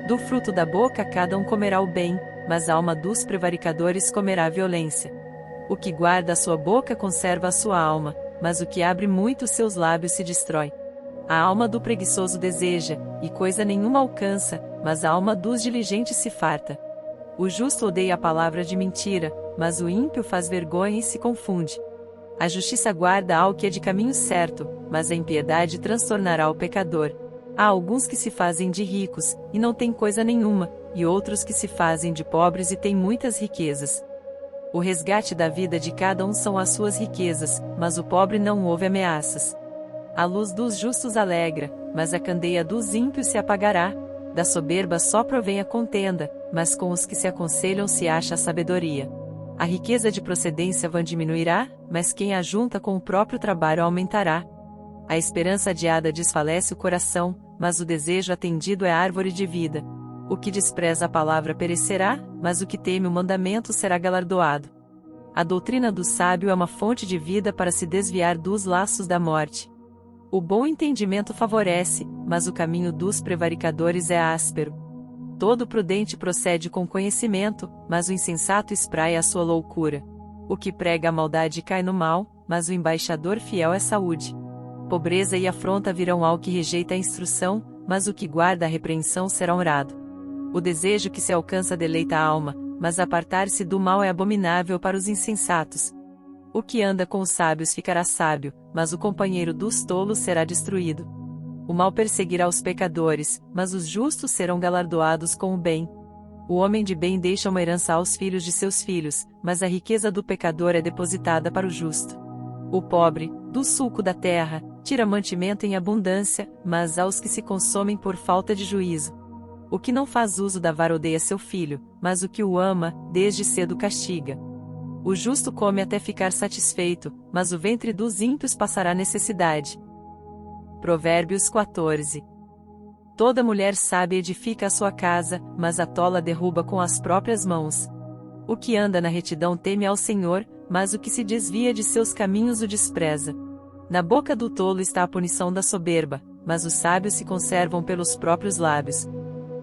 Do fruto da boca cada um comerá o bem, mas a alma dos prevaricadores comerá a violência. O que guarda a sua boca conserva a sua alma, mas o que abre muito seus lábios se destrói. A alma do preguiçoso deseja, e coisa nenhuma alcança, mas a alma dos diligentes se farta. O justo odeia a palavra de mentira, mas o ímpio faz vergonha e se confunde. A justiça guarda ao que é de caminho certo, mas a impiedade transtornará o pecador. Há alguns que se fazem de ricos, e não têm coisa nenhuma, e outros que se fazem de pobres e têm muitas riquezas. O resgate da vida de cada um são as suas riquezas, mas o pobre não ouve ameaças. A luz dos justos alegra, mas a candeia dos ímpios se apagará. Da soberba só provém a contenda, mas com os que se aconselham se acha a sabedoria. A riqueza de procedência vã diminuirá, mas quem a junta com o próprio trabalho aumentará. A esperança adiada desfalece o coração, mas o desejo atendido é árvore de vida. O que despreza a palavra perecerá, mas o que teme o mandamento será galardoado. A doutrina do sábio é uma fonte de vida para se desviar dos laços da morte. O bom entendimento favorece, mas o caminho dos prevaricadores é áspero. Todo prudente procede com conhecimento, mas o insensato espraia a sua loucura. O que prega a maldade cai no mal, mas o embaixador fiel é saúde. Pobreza e afronta virão ao que rejeita a instrução, mas o que guarda a repreensão será honrado. O desejo que se alcança deleita a alma, mas apartar-se do mal é abominável para os insensatos. O que anda com os sábios ficará sábio, mas o companheiro dos tolos será destruído. O mal perseguirá os pecadores, mas os justos serão galardoados com o bem. O homem de bem deixa uma herança aos filhos de seus filhos, mas a riqueza do pecador é depositada para o justo. O pobre, do sulco da terra, tira mantimento em abundância, mas aos que se consomem por falta de juízo. O que não faz uso da vara odeia seu filho, mas o que o ama, desde cedo castiga. O justo come até ficar satisfeito, mas o ventre dos ímpios passará necessidade. Provérbios 14. Toda mulher sábia edifica a sua casa, mas a tola derruba com as próprias mãos. O que anda na retidão teme ao Senhor, mas o que se desvia de seus caminhos o despreza. Na boca do tolo está a punição da soberba, mas os sábios se conservam pelos próprios lábios.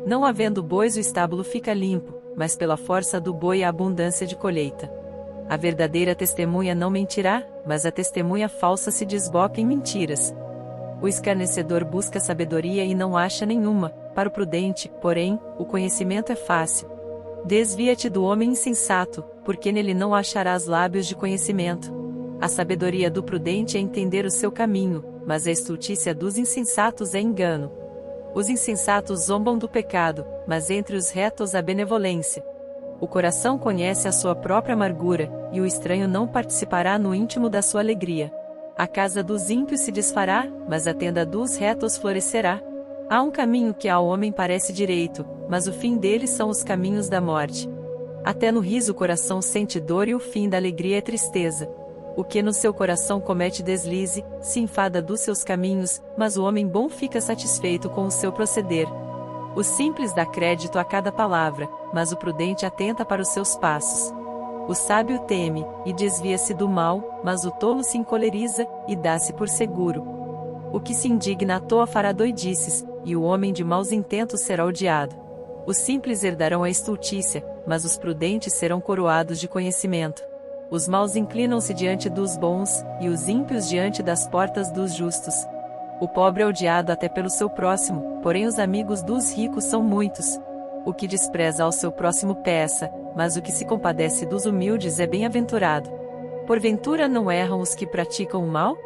Não havendo bois o estábulo fica limpo, mas pela força do boi a abundância de colheita. A verdadeira testemunha não mentirá, mas a testemunha falsa se desboca em mentiras. O escarnecedor busca sabedoria e não acha nenhuma, para o prudente, porém, o conhecimento é fácil. Desvia-te do homem insensato, porque nele não acharás lábios de conhecimento. A sabedoria do prudente é entender o seu caminho, mas a estultícia dos insensatos é engano. Os insensatos zombam do pecado, mas entre os retos há benevolência. O coração conhece a sua própria amargura, e o estranho não participará no íntimo da sua alegria. A casa dos ímpios se desfará, mas a tenda dos retos florescerá. Há um caminho que ao homem parece direito, mas o fim dele são os caminhos da morte. Até no riso o coração sente dor e o fim da alegria é tristeza. O que no seu coração comete deslize, se enfada dos seus caminhos, mas o homem bom fica satisfeito com o seu proceder. O simples dá crédito a cada palavra, mas o prudente atenta para os seus passos. O sábio teme, e desvia-se do mal, mas o tolo se encoleriza, e dá-se por seguro. O que se indigna à toa fará doidices, e o homem de maus intentos será odiado. Os simples herdarão a estultícia, mas os prudentes serão coroados de conhecimento. Os maus inclinam-se diante dos bons, e os ímpios diante das portas dos justos. O pobre é odiado até pelo seu próximo, porém os amigos dos ricos são muitos. O que despreza ao seu próximo peça, mas o que se compadece dos humildes é bem-aventurado. Porventura não erram os que praticam o mal?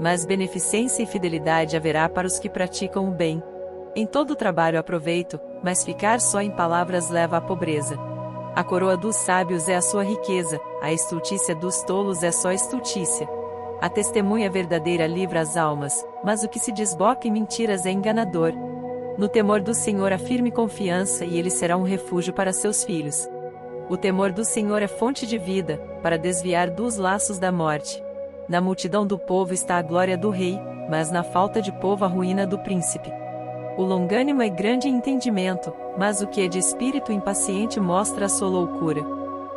Mas beneficência e fidelidade haverá para os que praticam o bem. Em todo o trabalho há proveito, mas ficar só em palavras leva à pobreza. A coroa dos sábios é a sua riqueza, a estultícia dos tolos é só estultícia. A testemunha verdadeira livra as almas, mas o que se desboca em mentiras é enganador. No temor do Senhor há firme confiança e ele será um refúgio para seus filhos. O temor do Senhor é fonte de vida, para desviar dos laços da morte. Na multidão do povo está a glória do rei, mas na falta de povo a ruína do príncipe. O longânimo é grande em entendimento, mas o que é de espírito impaciente mostra a sua loucura.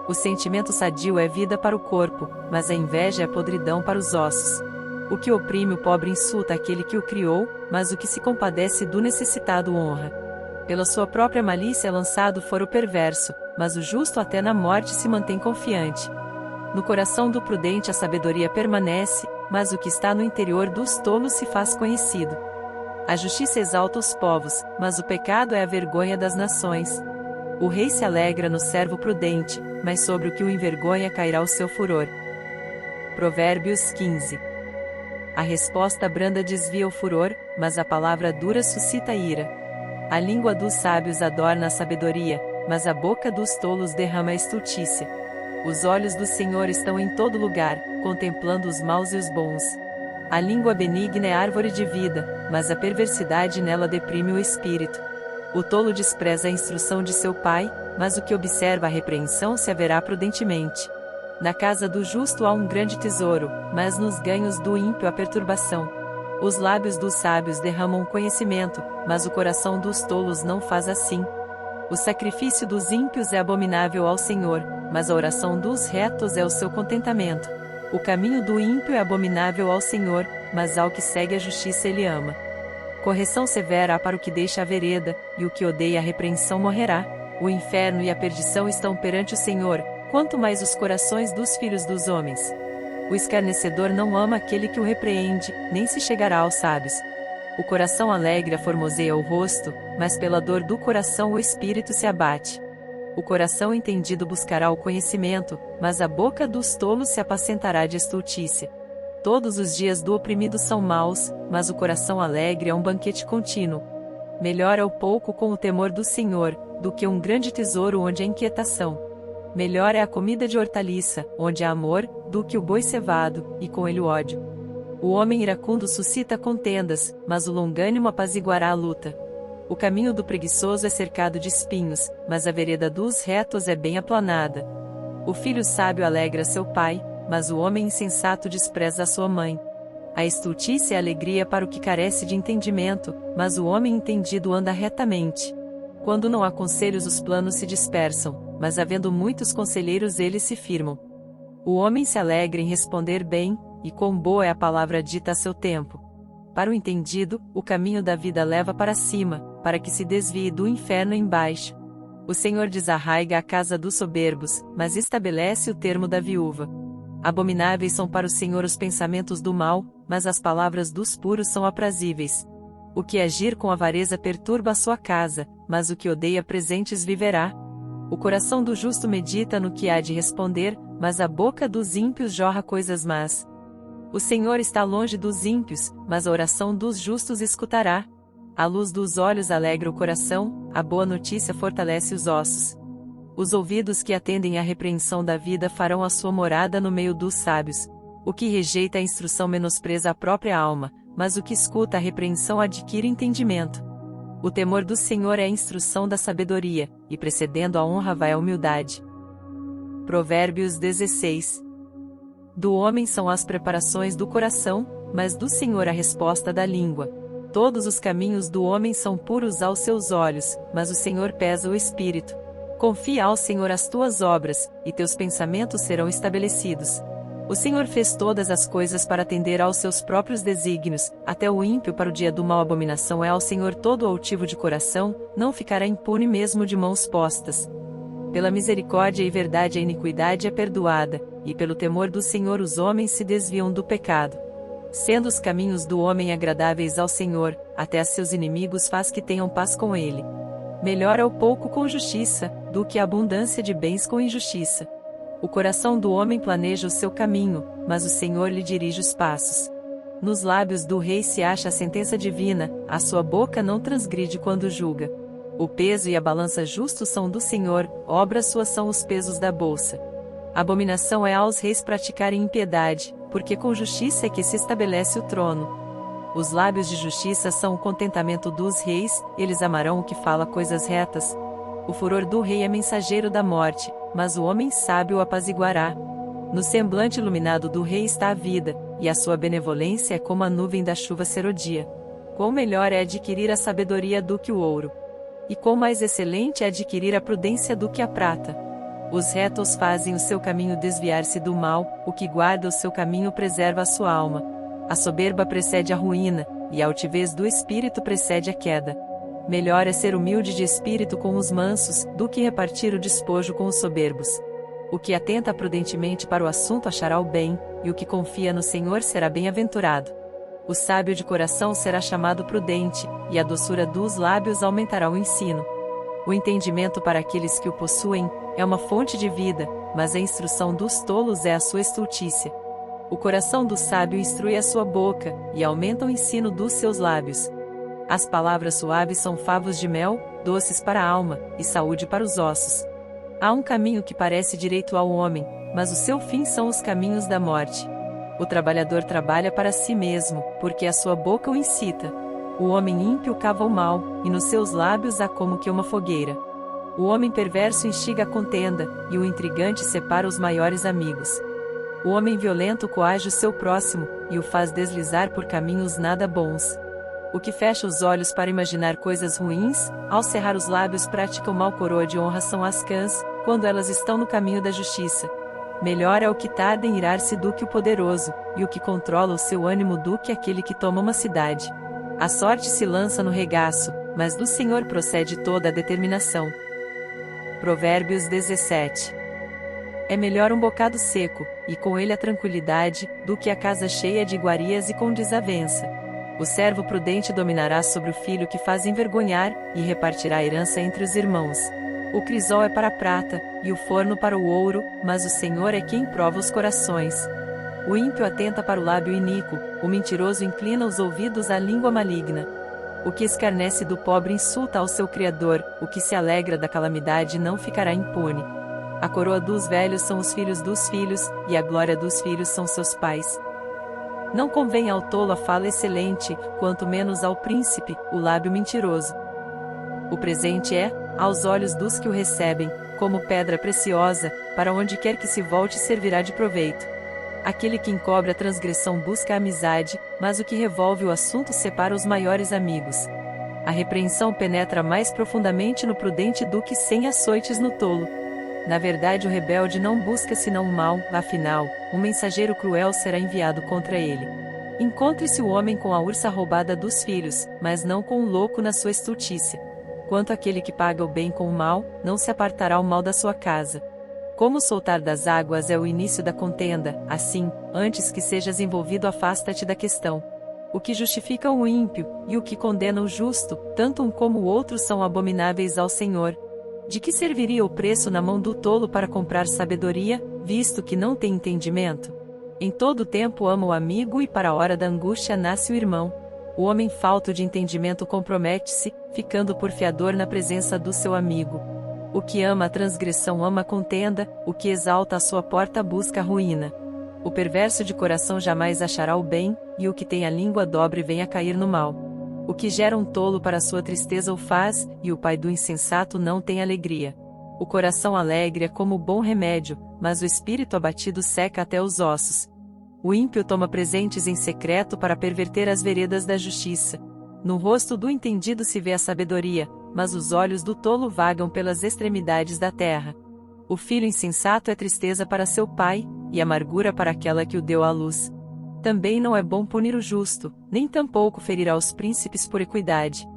O sentimento sadio é vida para o corpo, mas a inveja é podridão para os ossos. O que oprime o pobre insulta aquele que o criou, mas o que se compadece do necessitado honra. Pela sua própria malícia lançado fora o perverso, mas o justo até na morte se mantém confiante. No coração do prudente a sabedoria permanece, mas o que está no interior dos tolos se faz conhecido. A justiça exalta os povos, mas o pecado é a vergonha das nações. O rei se alegra no servo prudente, mas sobre o que o envergonha cairá o seu furor. Provérbios 15. A resposta branda desvia o furor, mas a palavra dura suscita ira. A língua dos sábios adorna a sabedoria, mas a boca dos tolos derrama a estultícia. Os olhos do Senhor estão em todo lugar, contemplando os maus e os bons. A língua benigna é árvore de vida, mas a perversidade nela deprime o espírito. O tolo despreza a instrução de seu pai, mas o que observa a repreensão se haverá prudentemente. Na casa do justo há um grande tesouro, mas nos ganhos do ímpio há perturbação. Os lábios dos sábios derramam conhecimento, mas o coração dos tolos não faz assim. O sacrifício dos ímpios é abominável ao Senhor, mas a oração dos retos é o seu contentamento. O caminho do ímpio é abominável ao Senhor, mas ao que segue a justiça ele ama. Correção severa há para o que deixa a vereda, e o que odeia a repreensão morrerá. O inferno e a perdição estão perante o Senhor, quanto mais os corações dos filhos dos homens. O escarnecedor não ama aquele que o repreende, nem se chegará aos sábios. O coração alegre aformoseia o rosto, mas pela dor do coração o espírito se abate. O coração entendido buscará o conhecimento, mas a boca dos tolos se apacentará de estultícia. Todos os dias do oprimido são maus, mas o coração alegre é um banquete contínuo. Melhor é o pouco com o temor do Senhor, do que um grande tesouro onde há inquietação. Melhor é a comida de hortaliça, onde há amor, do que o boi cevado, e com ele o ódio. O homem iracundo suscita contendas, mas o longânimo apaziguará a luta. O caminho do preguiçoso é cercado de espinhos, mas a vereda dos retos é bem aplanada. O filho sábio alegra seu pai, mas o homem insensato despreza a sua mãe. A estultícia é alegria para o que carece de entendimento, mas o homem entendido anda retamente. Quando não há conselhos os planos se dispersam, mas havendo muitos conselheiros eles se firmam. O homem se alegra em responder bem, e quão boa é a palavra dita a seu tempo. Para o entendido, o caminho da vida leva para cima, para que se desvie do inferno embaixo. O Senhor desarraiga a casa dos soberbos, mas estabelece o termo da viúva. Abomináveis são para o Senhor os pensamentos do mal, mas as palavras dos puros são aprazíveis. O que agir com avareza perturba a sua casa, mas o que odeia presentes viverá. O coração do justo medita no que há de responder, mas a boca dos ímpios jorra coisas más. O Senhor está longe dos ímpios, mas a oração dos justos escutará. A luz dos olhos alegra o coração, a boa notícia fortalece os ossos. Os ouvidos que atendem à repreensão da vida farão a sua morada no meio dos sábios. O que rejeita a instrução menospreza a própria alma, mas o que escuta a repreensão adquire entendimento. O temor do Senhor é a instrução da sabedoria, e precedendo a honra vai a humildade. Provérbios 16. Do homem são as preparações do coração, mas do Senhor a resposta da língua. Todos os caminhos do homem são puros aos seus olhos, mas o Senhor pesa o espírito. Confia ao Senhor as tuas obras, e teus pensamentos serão estabelecidos. O Senhor fez todas as coisas para atender aos seus próprios desígnios, até o ímpio para o dia do mal. Abominação é ao Senhor todo altivo de coração, não ficará impune mesmo de mãos postas. Pela misericórdia e verdade a iniquidade é perdoada, e pelo temor do Senhor os homens se desviam do pecado. Sendo os caminhos do homem agradáveis ao Senhor, até a seus inimigos faz que tenham paz com ele. Melhor é o pouco com justiça, do que a abundância de bens com injustiça. O coração do homem planeja o seu caminho, mas o Senhor lhe dirige os passos. Nos lábios do rei se acha a sentença divina, a sua boca não transgride quando julga. O peso e a balança justos são do Senhor, obras suas são os pesos da bolsa. Abominação é aos reis praticarem impiedade, porque com justiça é que se estabelece o trono. Os lábios de justiça são o contentamento dos reis, eles amarão o que fala coisas retas. O furor do rei é mensageiro da morte, mas o homem sábio o apaziguará. No semblante iluminado do rei está a vida, e a sua benevolência é como a nuvem da chuva serodia. Quão melhor é adquirir a sabedoria do que o ouro. E quão mais excelente é adquirir a prudência do que a prata. Os retos fazem o seu caminho desviar-se do mal, o que guarda o seu caminho preserva a sua alma. A soberba precede a ruína, e a altivez do espírito precede a queda. Melhor é ser humilde de espírito com os mansos, do que repartir o despojo com os soberbos. O que atenta prudentemente para o assunto achará o bem, e o que confia no Senhor será bem-aventurado. O sábio de coração será chamado prudente, e a doçura dos lábios aumentará o ensino. O entendimento para aqueles que o possuem é uma fonte de vida, mas a instrução dos tolos é a sua estultícia. O coração do sábio instrui a sua boca, e aumenta o ensino dos seus lábios. As palavras suaves são favos de mel, doces para a alma, e saúde para os ossos. Há um caminho que parece direito ao homem, mas o seu fim são os caminhos da morte. O trabalhador trabalha para si mesmo, porque a sua boca o incita. O homem ímpio cava o mal, e nos seus lábios há como que uma fogueira. O homem perverso instiga a contenda, e o intrigante separa os maiores amigos. O homem violento coage o seu próximo, e o faz deslizar por caminhos nada bons. O que fecha os olhos para imaginar coisas ruins, ao cerrar os lábios pratica o mal. Coroa de honra são as cãs, quando elas estão no caminho da justiça. Melhor é o que tarda em irar-se do que o poderoso, e o que controla o seu ânimo do que aquele que toma uma cidade. A sorte se lança no regaço, mas do Senhor procede toda a determinação. Provérbios 17. É melhor um bocado seco, e com ele a tranquilidade, do que a casa cheia de iguarias e com desavença. O servo prudente dominará sobre o filho que faz envergonhar, e repartirá a herança entre os irmãos. O crisol é para a prata, e o forno para o ouro, mas o Senhor é quem prova os corações. O ímpio atenta para o lábio iníquo, o mentiroso inclina os ouvidos à língua maligna. O que escarnece do pobre insulta ao seu Criador, o que se alegra da calamidade não ficará impune. A coroa dos velhos são os filhos dos filhos, e a glória dos filhos são seus pais. Não convém ao tolo a fala excelente, quanto menos ao príncipe, o lábio mentiroso. O presente é, aos olhos dos que o recebem, como pedra preciosa, para onde quer que se volte servirá de proveito. Aquele que encobre a transgressão busca a amizade, mas o que revolve o assunto separa os maiores amigos. A repreensão penetra mais profundamente no prudente do que 100 açoites no tolo. Na verdade, o rebelde não busca senão o mal, afinal, um mensageiro cruel será enviado contra ele. Encontre-se o homem com a ursa roubada dos filhos, mas não com o louco na sua estultícia. Quanto àquele que paga o bem com o mal, não se apartará o mal da sua casa. Como o soltar das águas é o início da contenda, assim, antes que sejas envolvido, afasta-te da questão. O que justifica o ímpio, e o que condena o justo, tanto um como o outro são abomináveis ao Senhor. De que serviria o preço na mão do tolo para comprar sabedoria, visto que não tem entendimento? Em todo tempo ama o amigo e para a hora da angústia nasce o irmão. O homem falto de entendimento compromete-se, ficando por fiador na presença do seu amigo. O que ama a transgressão ama a contenda, o que exalta a sua porta busca a ruína. O perverso de coração jamais achará o bem, e o que tem a língua dobre vem a cair no mal. O que gera um tolo para sua tristeza o faz, e o pai do insensato não tem alegria. O coração alegre é como bom remédio, mas o espírito abatido seca até os ossos. O ímpio toma presentes em secreto para perverter as veredas da justiça. No rosto do entendido se vê a sabedoria, mas os olhos do tolo vagam pelas extremidades da terra. O filho insensato é tristeza para seu pai, e amargura para aquela que o deu à luz. Também não é bom punir o justo, nem tampouco ferir aos príncipes por equidade.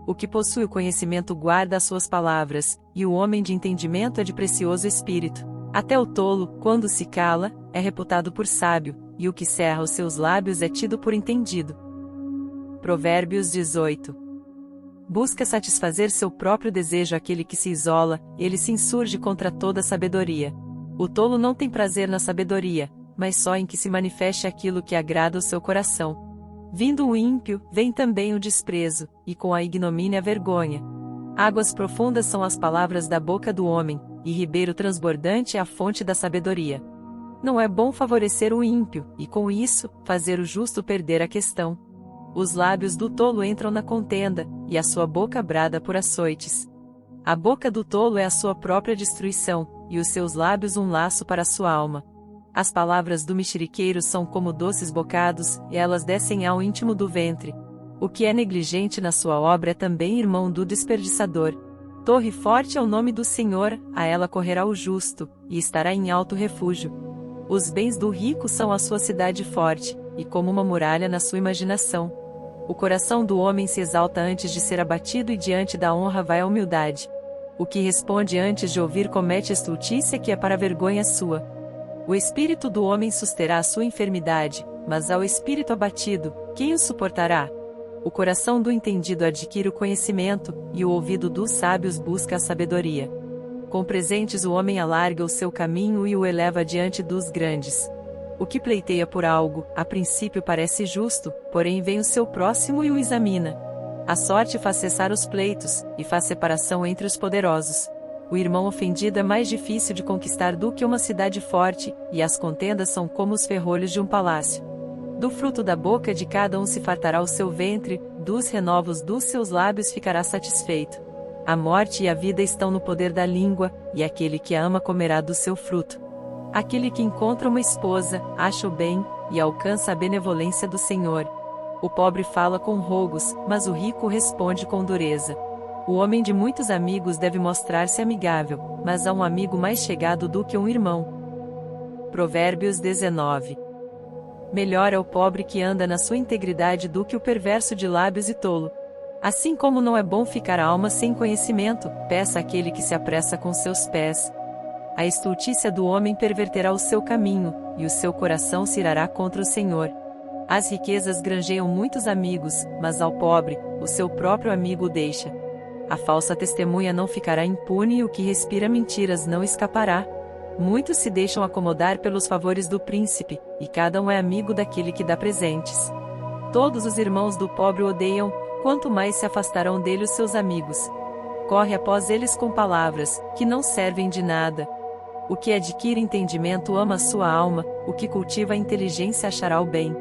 O que possui o conhecimento guarda as suas palavras, e o homem de entendimento é de precioso espírito. Até o tolo, quando se cala, é reputado por sábio, e o que cerra os seus lábios é tido por entendido. Provérbios 18. Busca satisfazer seu próprio desejo aquele que se isola, ele se insurge contra toda sabedoria. O tolo não tem prazer na sabedoria, mas só em que se manifeste aquilo que agrada o seu coração. Vindo o ímpio, vem também o desprezo, e com a ignomínia a vergonha. Águas profundas são as palavras da boca do homem, e ribeiro transbordante é a fonte da sabedoria. Não é bom favorecer o ímpio, e com isso, fazer o justo perder a questão. Os lábios do tolo entram na contenda, e a sua boca brada por açoites. A boca do tolo é a sua própria destruição, e os seus lábios um laço para a sua alma. As palavras do mexeriqueiro são como doces bocados, e elas descem ao íntimo do ventre. O que é negligente na sua obra é também irmão do desperdiçador. Torre forte é o nome do Senhor, a ela correrá o justo, e estará em alto refúgio. Os bens do rico são a sua cidade forte, e como uma muralha na sua imaginação. O coração do homem se exalta antes de ser abatido e diante da honra vai a humildade. O que responde antes de ouvir comete estultícia que é para vergonha sua. O espírito do homem susterá a sua enfermidade, mas ao espírito abatido, quem o suportará? O coração do entendido adquire o conhecimento, e o ouvido dos sábios busca a sabedoria. Com presentes o homem alarga o seu caminho e o eleva diante dos grandes. O que pleiteia por algo, a princípio parece justo, porém vem o seu próximo e o examina. A sorte faz cessar os pleitos, e faz separação entre os poderosos. O irmão ofendido é mais difícil de conquistar do que uma cidade forte, e as contendas são como os ferrolhos de um palácio. Do fruto da boca de cada um se fartará o seu ventre, dos renovos dos seus lábios ficará satisfeito. A morte e a vida estão no poder da língua, e aquele que a ama comerá do seu fruto. Aquele que encontra uma esposa, acha o bem, e alcança a benevolência do Senhor. O pobre fala com rogos, mas o rico responde com dureza. O homem de muitos amigos deve mostrar-se amigável, mas há um amigo mais chegado do que um irmão. Provérbios 19. Melhor é o pobre que anda na sua integridade do que o perverso de lábios e tolo. Assim como não é bom ficar a alma sem conhecimento, peça aquele que se apressa com seus pés. A estultícia do homem perverterá o seu caminho, e o seu coração se irará contra o Senhor. As riquezas granjeiam muitos amigos, mas ao pobre, o seu próprio amigo o deixa. A falsa testemunha não ficará impune e o que respira mentiras não escapará. Muitos se deixam acomodar pelos favores do príncipe, e cada um é amigo daquele que dá presentes. Todos os irmãos do pobre o odeiam, quanto mais se afastarão dele os seus amigos. Corre após eles com palavras, que não servem de nada. O que adquire entendimento ama a sua alma, o que cultiva a inteligência achará o bem.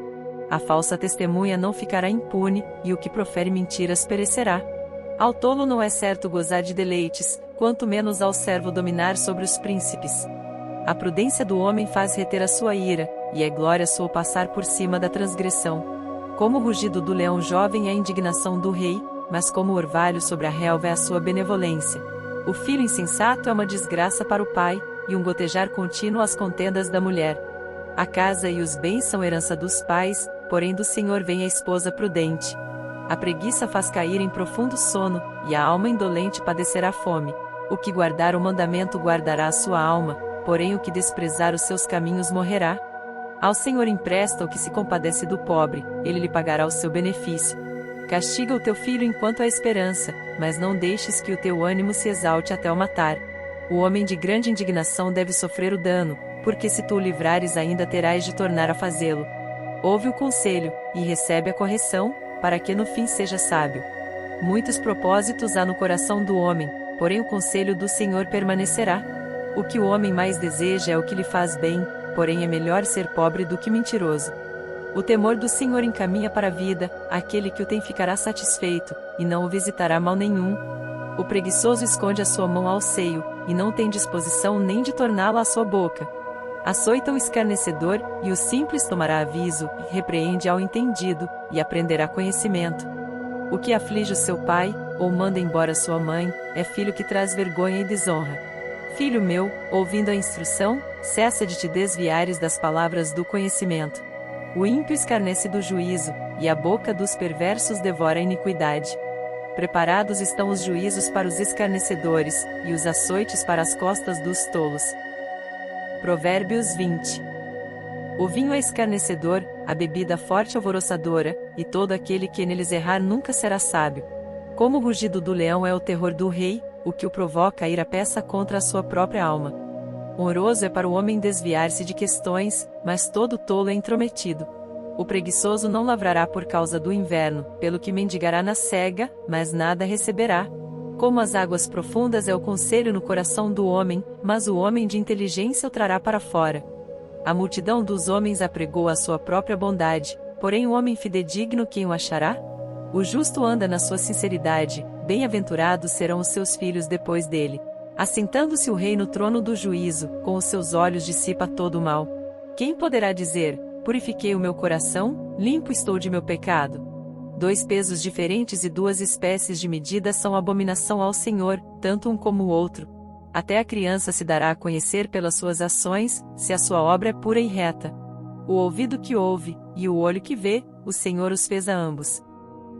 A falsa testemunha não ficará impune, e o que profere mentiras perecerá. Ao tolo não é certo gozar de deleites, quanto menos ao servo dominar sobre os príncipes. A prudência do homem faz reter a sua ira, e é glória sua passar por cima da transgressão. Como o rugido do leão jovem é a indignação do rei, mas como o orvalho sobre a relva é a sua benevolência. O filho insensato é uma desgraça para o pai, e um gotejar contínuo às contendas da mulher. A casa e os bens são herança dos pais, porém do Senhor vem a esposa prudente. A preguiça faz cair em profundo sono, e a alma indolente padecerá fome. O que guardar o mandamento guardará a sua alma, porém o que desprezar os seus caminhos morrerá. Ao Senhor empresta o que se compadece do pobre, ele lhe pagará o seu benefício. Castiga o teu filho enquanto há esperança, mas não deixes que o teu ânimo se exalte até o matar. O homem de grande indignação deve sofrer o dano, porque se tu o livrares ainda terás de tornar a fazê-lo. Ouve o conselho, e recebe a correção, para que no fim seja sábio. Muitos propósitos há no coração do homem, porém o conselho do Senhor permanecerá. O que o homem mais deseja é o que lhe faz bem, porém é melhor ser pobre do que mentiroso. O temor do Senhor encaminha para a vida, aquele que o tem ficará satisfeito, e não o visitará mal nenhum. O preguiçoso esconde a sua mão ao seio, e não tem disposição nem de torná-la à sua boca. Açoita o escarnecedor, e o simples tomará aviso, e repreende ao entendido, e aprenderá conhecimento. O que aflige o seu pai, ou manda embora sua mãe, é filho que traz vergonha e desonra. Filho meu, ouvindo a instrução, cessa de te desviares das palavras do conhecimento. O ímpio escarnece do juízo, e a boca dos perversos devora a iniquidade. Preparados estão os juízos para os escarnecedores, e os açoites para as costas dos tolos. Provérbios 20. O vinho é escarnecedor, a bebida forte alvoroçadora, e todo aquele que neles errar nunca será sábio. Como o rugido do leão é o terror do rei, o que o provoca a ir a peça contra a sua própria alma. Honroso é para o homem desviar-se de questões, mas todo tolo é intrometido. O preguiçoso não lavrará por causa do inverno, pelo que mendigará na cega, mas nada receberá. Como as águas profundas é o conselho no coração do homem, mas o homem de inteligência o trará para fora. A multidão dos homens apregou a sua própria bondade, porém o homem fidedigno quem o achará? O justo anda na sua sinceridade, bem-aventurados serão os seus filhos depois dele. Assentando-se o rei no trono do juízo, com os seus olhos dissipa todo o mal. Quem poderá dizer: purifiquei o meu coração, limpo estou de meu pecado? 2 pesos diferentes e 2 espécies de medida são abominação ao Senhor, tanto um como o outro. Até a criança se dará a conhecer pelas suas ações, se a sua obra é pura e reta. O ouvido que ouve, e o olho que vê, o Senhor os fez a ambos.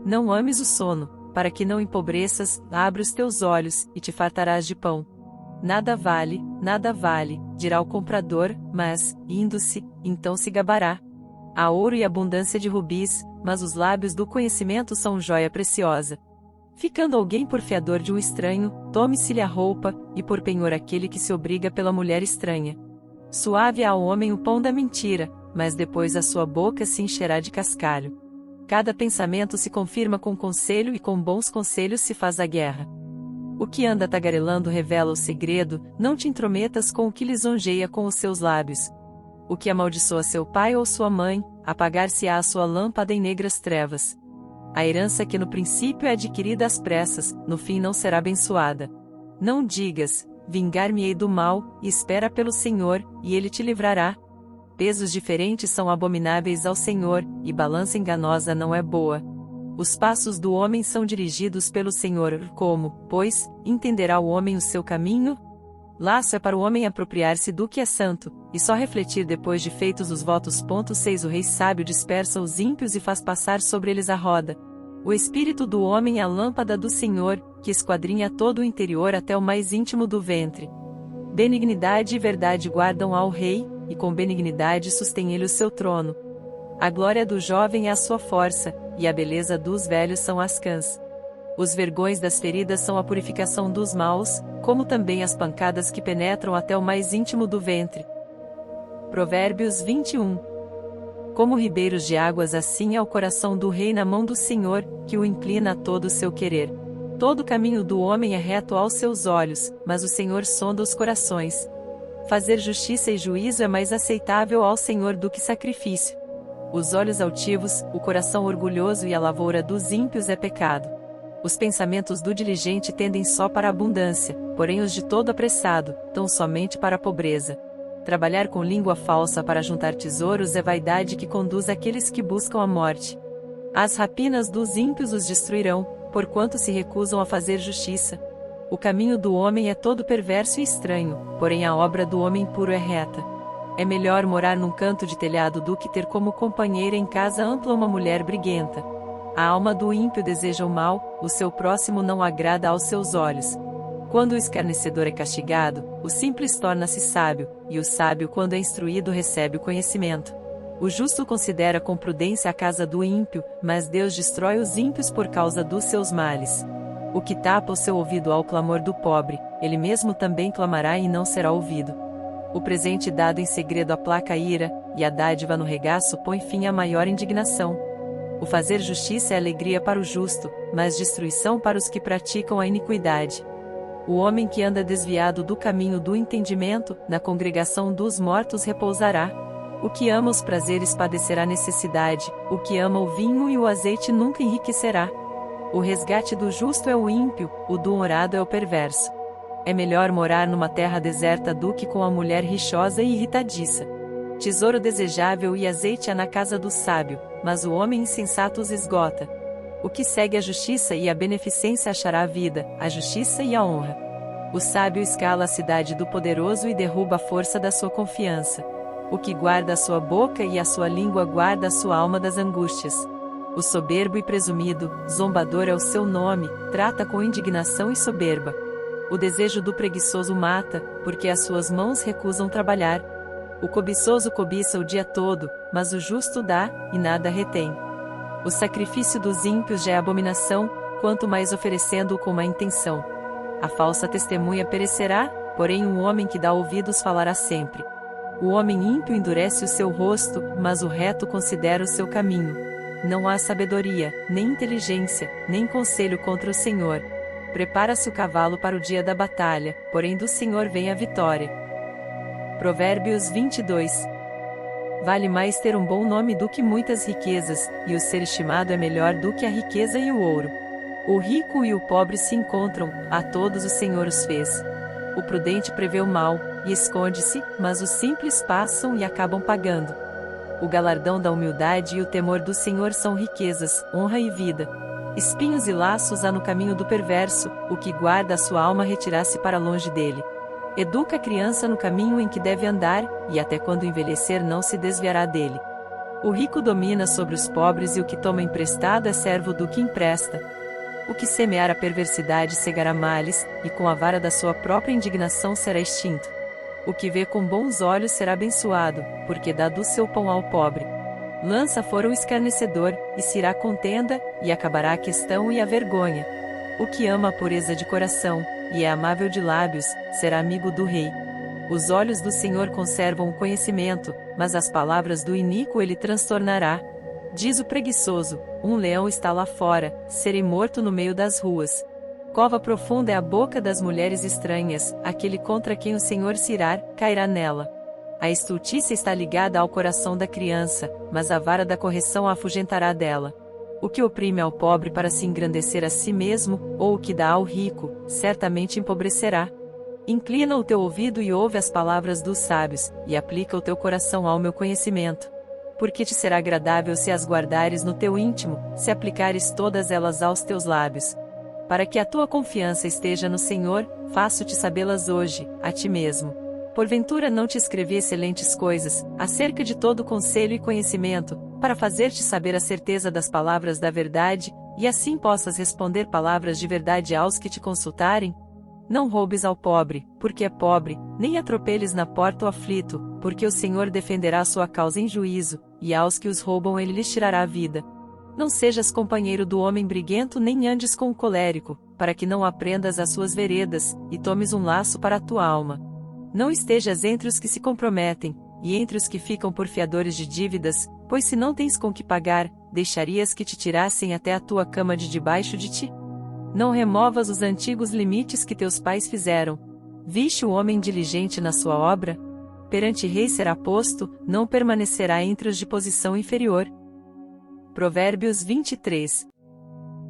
Não ames o sono, para que não empobreças, abre os teus olhos, e te fartarás de pão. Nada vale, dirá o comprador, mas, indo-se, então se gabará. Há ouro e abundância de rubis, mas os lábios do conhecimento são joia preciosa. Ficando alguém por fiador de um estranho, tome-se-lhe a roupa, e por penhor aquele que se obriga pela mulher estranha. Suave ao homem o pão da mentira, mas depois a sua boca se encherá de cascalho. Cada pensamento se confirma com conselho e com bons conselhos se faz a guerra. O que anda tagarelando revela o segredo, não te intrometas com o que lisonjeia com os seus lábios. O que amaldiçoa seu pai ou sua mãe, apagar-se-á a sua lâmpada em negras trevas. A herança que no princípio é adquirida às pressas, no fim não será abençoada. Não digas: vingar-me-ei do mal, e espera pelo Senhor, e ele te livrará. Pesos diferentes são abomináveis ao Senhor, e balança enganosa não é boa. Os passos do homem são dirigidos pelo Senhor, como, pois, entenderá o homem o seu caminho? Laço é para o homem apropriar-se do que é santo, e só refletir depois de feitos os votos. 6 O rei sábio dispersa os ímpios e faz passar sobre eles a roda. O espírito do homem é a lâmpada do Senhor, que esquadrinha todo o interior até o mais íntimo do ventre. Benignidade e verdade guardam ao rei, e com benignidade sustém ele o seu trono. A glória do jovem é a sua força, e a beleza dos velhos são as cãs. Os vergões das feridas são a purificação dos maus, como também as pancadas que penetram até o mais íntimo do ventre. Provérbios 21. Como ribeiros de águas, assim é o coração do rei na mão do Senhor, que o inclina a todo o seu querer. Todo o caminho do homem é reto aos seus olhos, mas o Senhor sonda os corações. Fazer justiça e juízo é mais aceitável ao Senhor do que sacrifício. Os olhos altivos, o coração orgulhoso e a lavoura dos ímpios é pecado. Os pensamentos do diligente tendem só para a abundância, porém os de todo apressado, tão somente para a pobreza. Trabalhar com língua falsa para juntar tesouros é vaidade que conduz aqueles que buscam a morte. As rapinas dos ímpios os destruirão, porquanto se recusam a fazer justiça. O caminho do homem é todo perverso e estranho, porém a obra do homem puro é reta. É melhor morar num canto de telhado do que ter como companheira em casa ampla uma mulher briguenta. A alma do ímpio deseja o mal, o seu próximo não agrada aos seus olhos. Quando o escarnecedor é castigado, o simples torna-se sábio, e o sábio, quando é instruído, recebe o conhecimento. O justo considera com prudência a casa do ímpio, mas Deus destrói os ímpios por causa dos seus males. O que tapa o seu ouvido ao clamor do pobre, ele mesmo também clamará e não será ouvido. O presente dado em segredo aplaca a ira, e a dádiva no regaço põe fim à maior indignação. O fazer justiça é alegria para o justo, mas destruição para os que praticam a iniquidade. O homem que anda desviado do caminho do entendimento, na congregação dos mortos repousará. O que ama os prazeres padecerá necessidade, o que ama o vinho e o azeite nunca enriquecerá. O resgate do justo é o ímpio, o do honrado é o perverso. É melhor morar numa terra deserta do que com a mulher rixosa e irritadiça. Tesouro desejável e azeite há na casa do sábio, mas o homem insensato os esgota. O que segue a justiça e a beneficência achará a vida, a justiça e a honra. O sábio escala a cidade do poderoso e derruba a força da sua confiança. O que guarda a sua boca e a sua língua guarda a sua alma das angústias. O soberbo e presumido, zombador é o seu nome, trata com indignação e soberba. O desejo do preguiçoso mata, porque as suas mãos recusam trabalhar. O cobiçoso cobiça o dia todo, mas o justo dá, e nada retém. O sacrifício dos ímpios já é abominação, quanto mais oferecendo-o com má intenção. A falsa testemunha perecerá, porém um homem que dá ouvidos falará sempre. O homem ímpio endurece o seu rosto, mas o reto considera o seu caminho. Não há sabedoria, nem inteligência, nem conselho contra o Senhor. Prepara-se o cavalo para o dia da batalha, porém do Senhor vem a vitória. Provérbios 22. Vale mais ter um bom nome do que muitas riquezas, e o ser estimado é melhor do que a riqueza e o ouro. O rico e o pobre se encontram, a todos o Senhor os fez. O prudente prevê o mal, e esconde-se, mas os simples passam e acabam pagando. O galardão da humildade e o temor do Senhor são riquezas, honra e vida. Espinhos e laços há no caminho do perverso, o que guarda a sua alma retirar-se para longe dele. Educa a criança no caminho em que deve andar, e até quando envelhecer não se desviará dele. O rico domina sobre os pobres e o que toma emprestado é servo do que empresta. O que semear a perversidade cegará males, e com a vara da sua própria indignação será extinto. O que vê com bons olhos será abençoado, porque dá do seu pão ao pobre. Lança fora o escarnecedor, e se irá contenda, e acabará a questão e a vergonha. O que ama a pureza de coração, e é amável de lábios, será amigo do rei. Os olhos do Senhor conservam o conhecimento, mas as palavras do iníquo ele transtornará. Diz o preguiçoso: um leão está lá fora, serei morto no meio das ruas. Cova profunda é a boca das mulheres estranhas, aquele contra quem o Senhor se irar, cairá nela. A estultícia está ligada ao coração da criança, mas a vara da correção a afugentará dela. O que oprime ao pobre para se engrandecer a si mesmo, ou o que dá ao rico, certamente empobrecerá. Inclina o teu ouvido e ouve as palavras dos sábios, e aplica o teu coração ao meu conhecimento. Porque te será agradável se as guardares no teu íntimo, se aplicares todas elas aos teus lábios. Para que a tua confiança esteja no Senhor, faço-te sabê-las hoje, a ti mesmo. Porventura não te escrevi excelentes coisas, acerca de todo conselho e conhecimento, para fazer-te saber a certeza das palavras da verdade, e assim possas responder palavras de verdade aos que te consultarem? Não roubes ao pobre, porque é pobre, nem atropeles na porta o aflito, porque o Senhor defenderá sua causa em juízo, e aos que os roubam ele lhes tirará a vida. Não sejas companheiro do homem briguento nem andes com o colérico, para que não aprendas as suas veredas, e tomes um laço para a tua alma. Não estejas entre os que se comprometem, e entre os que ficam por fiadores de dívidas, pois se não tens com que pagar, deixarias que te tirassem até a tua cama de debaixo de ti? Não removas os antigos limites que teus pais fizeram. Viste o homem diligente na sua obra? Perante rei será posto, não permanecerá entre os de posição inferior. Provérbios 23.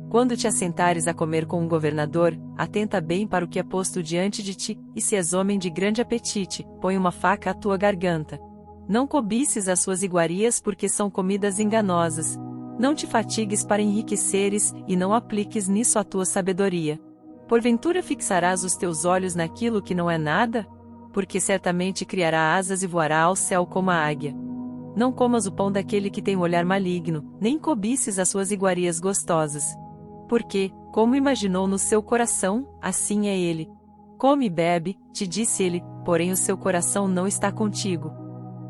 Quando te assentares a comer com um governador, atenta bem para o que é posto diante de ti, e se és homem de grande apetite, põe uma faca à tua garganta. Não cobices as suas iguarias porque são comidas enganosas. Não te fatigues para enriqueceres, e não apliques nisso a tua sabedoria. Porventura fixarás os teus olhos naquilo que não é nada? Porque certamente criará asas e voará ao céu como a águia. Não comas o pão daquele que tem um olhar maligno, nem cobices as suas iguarias gostosas. Porque, como imaginou no seu coração, assim é ele. Come e bebe, te disse ele, porém o seu coração não está contigo.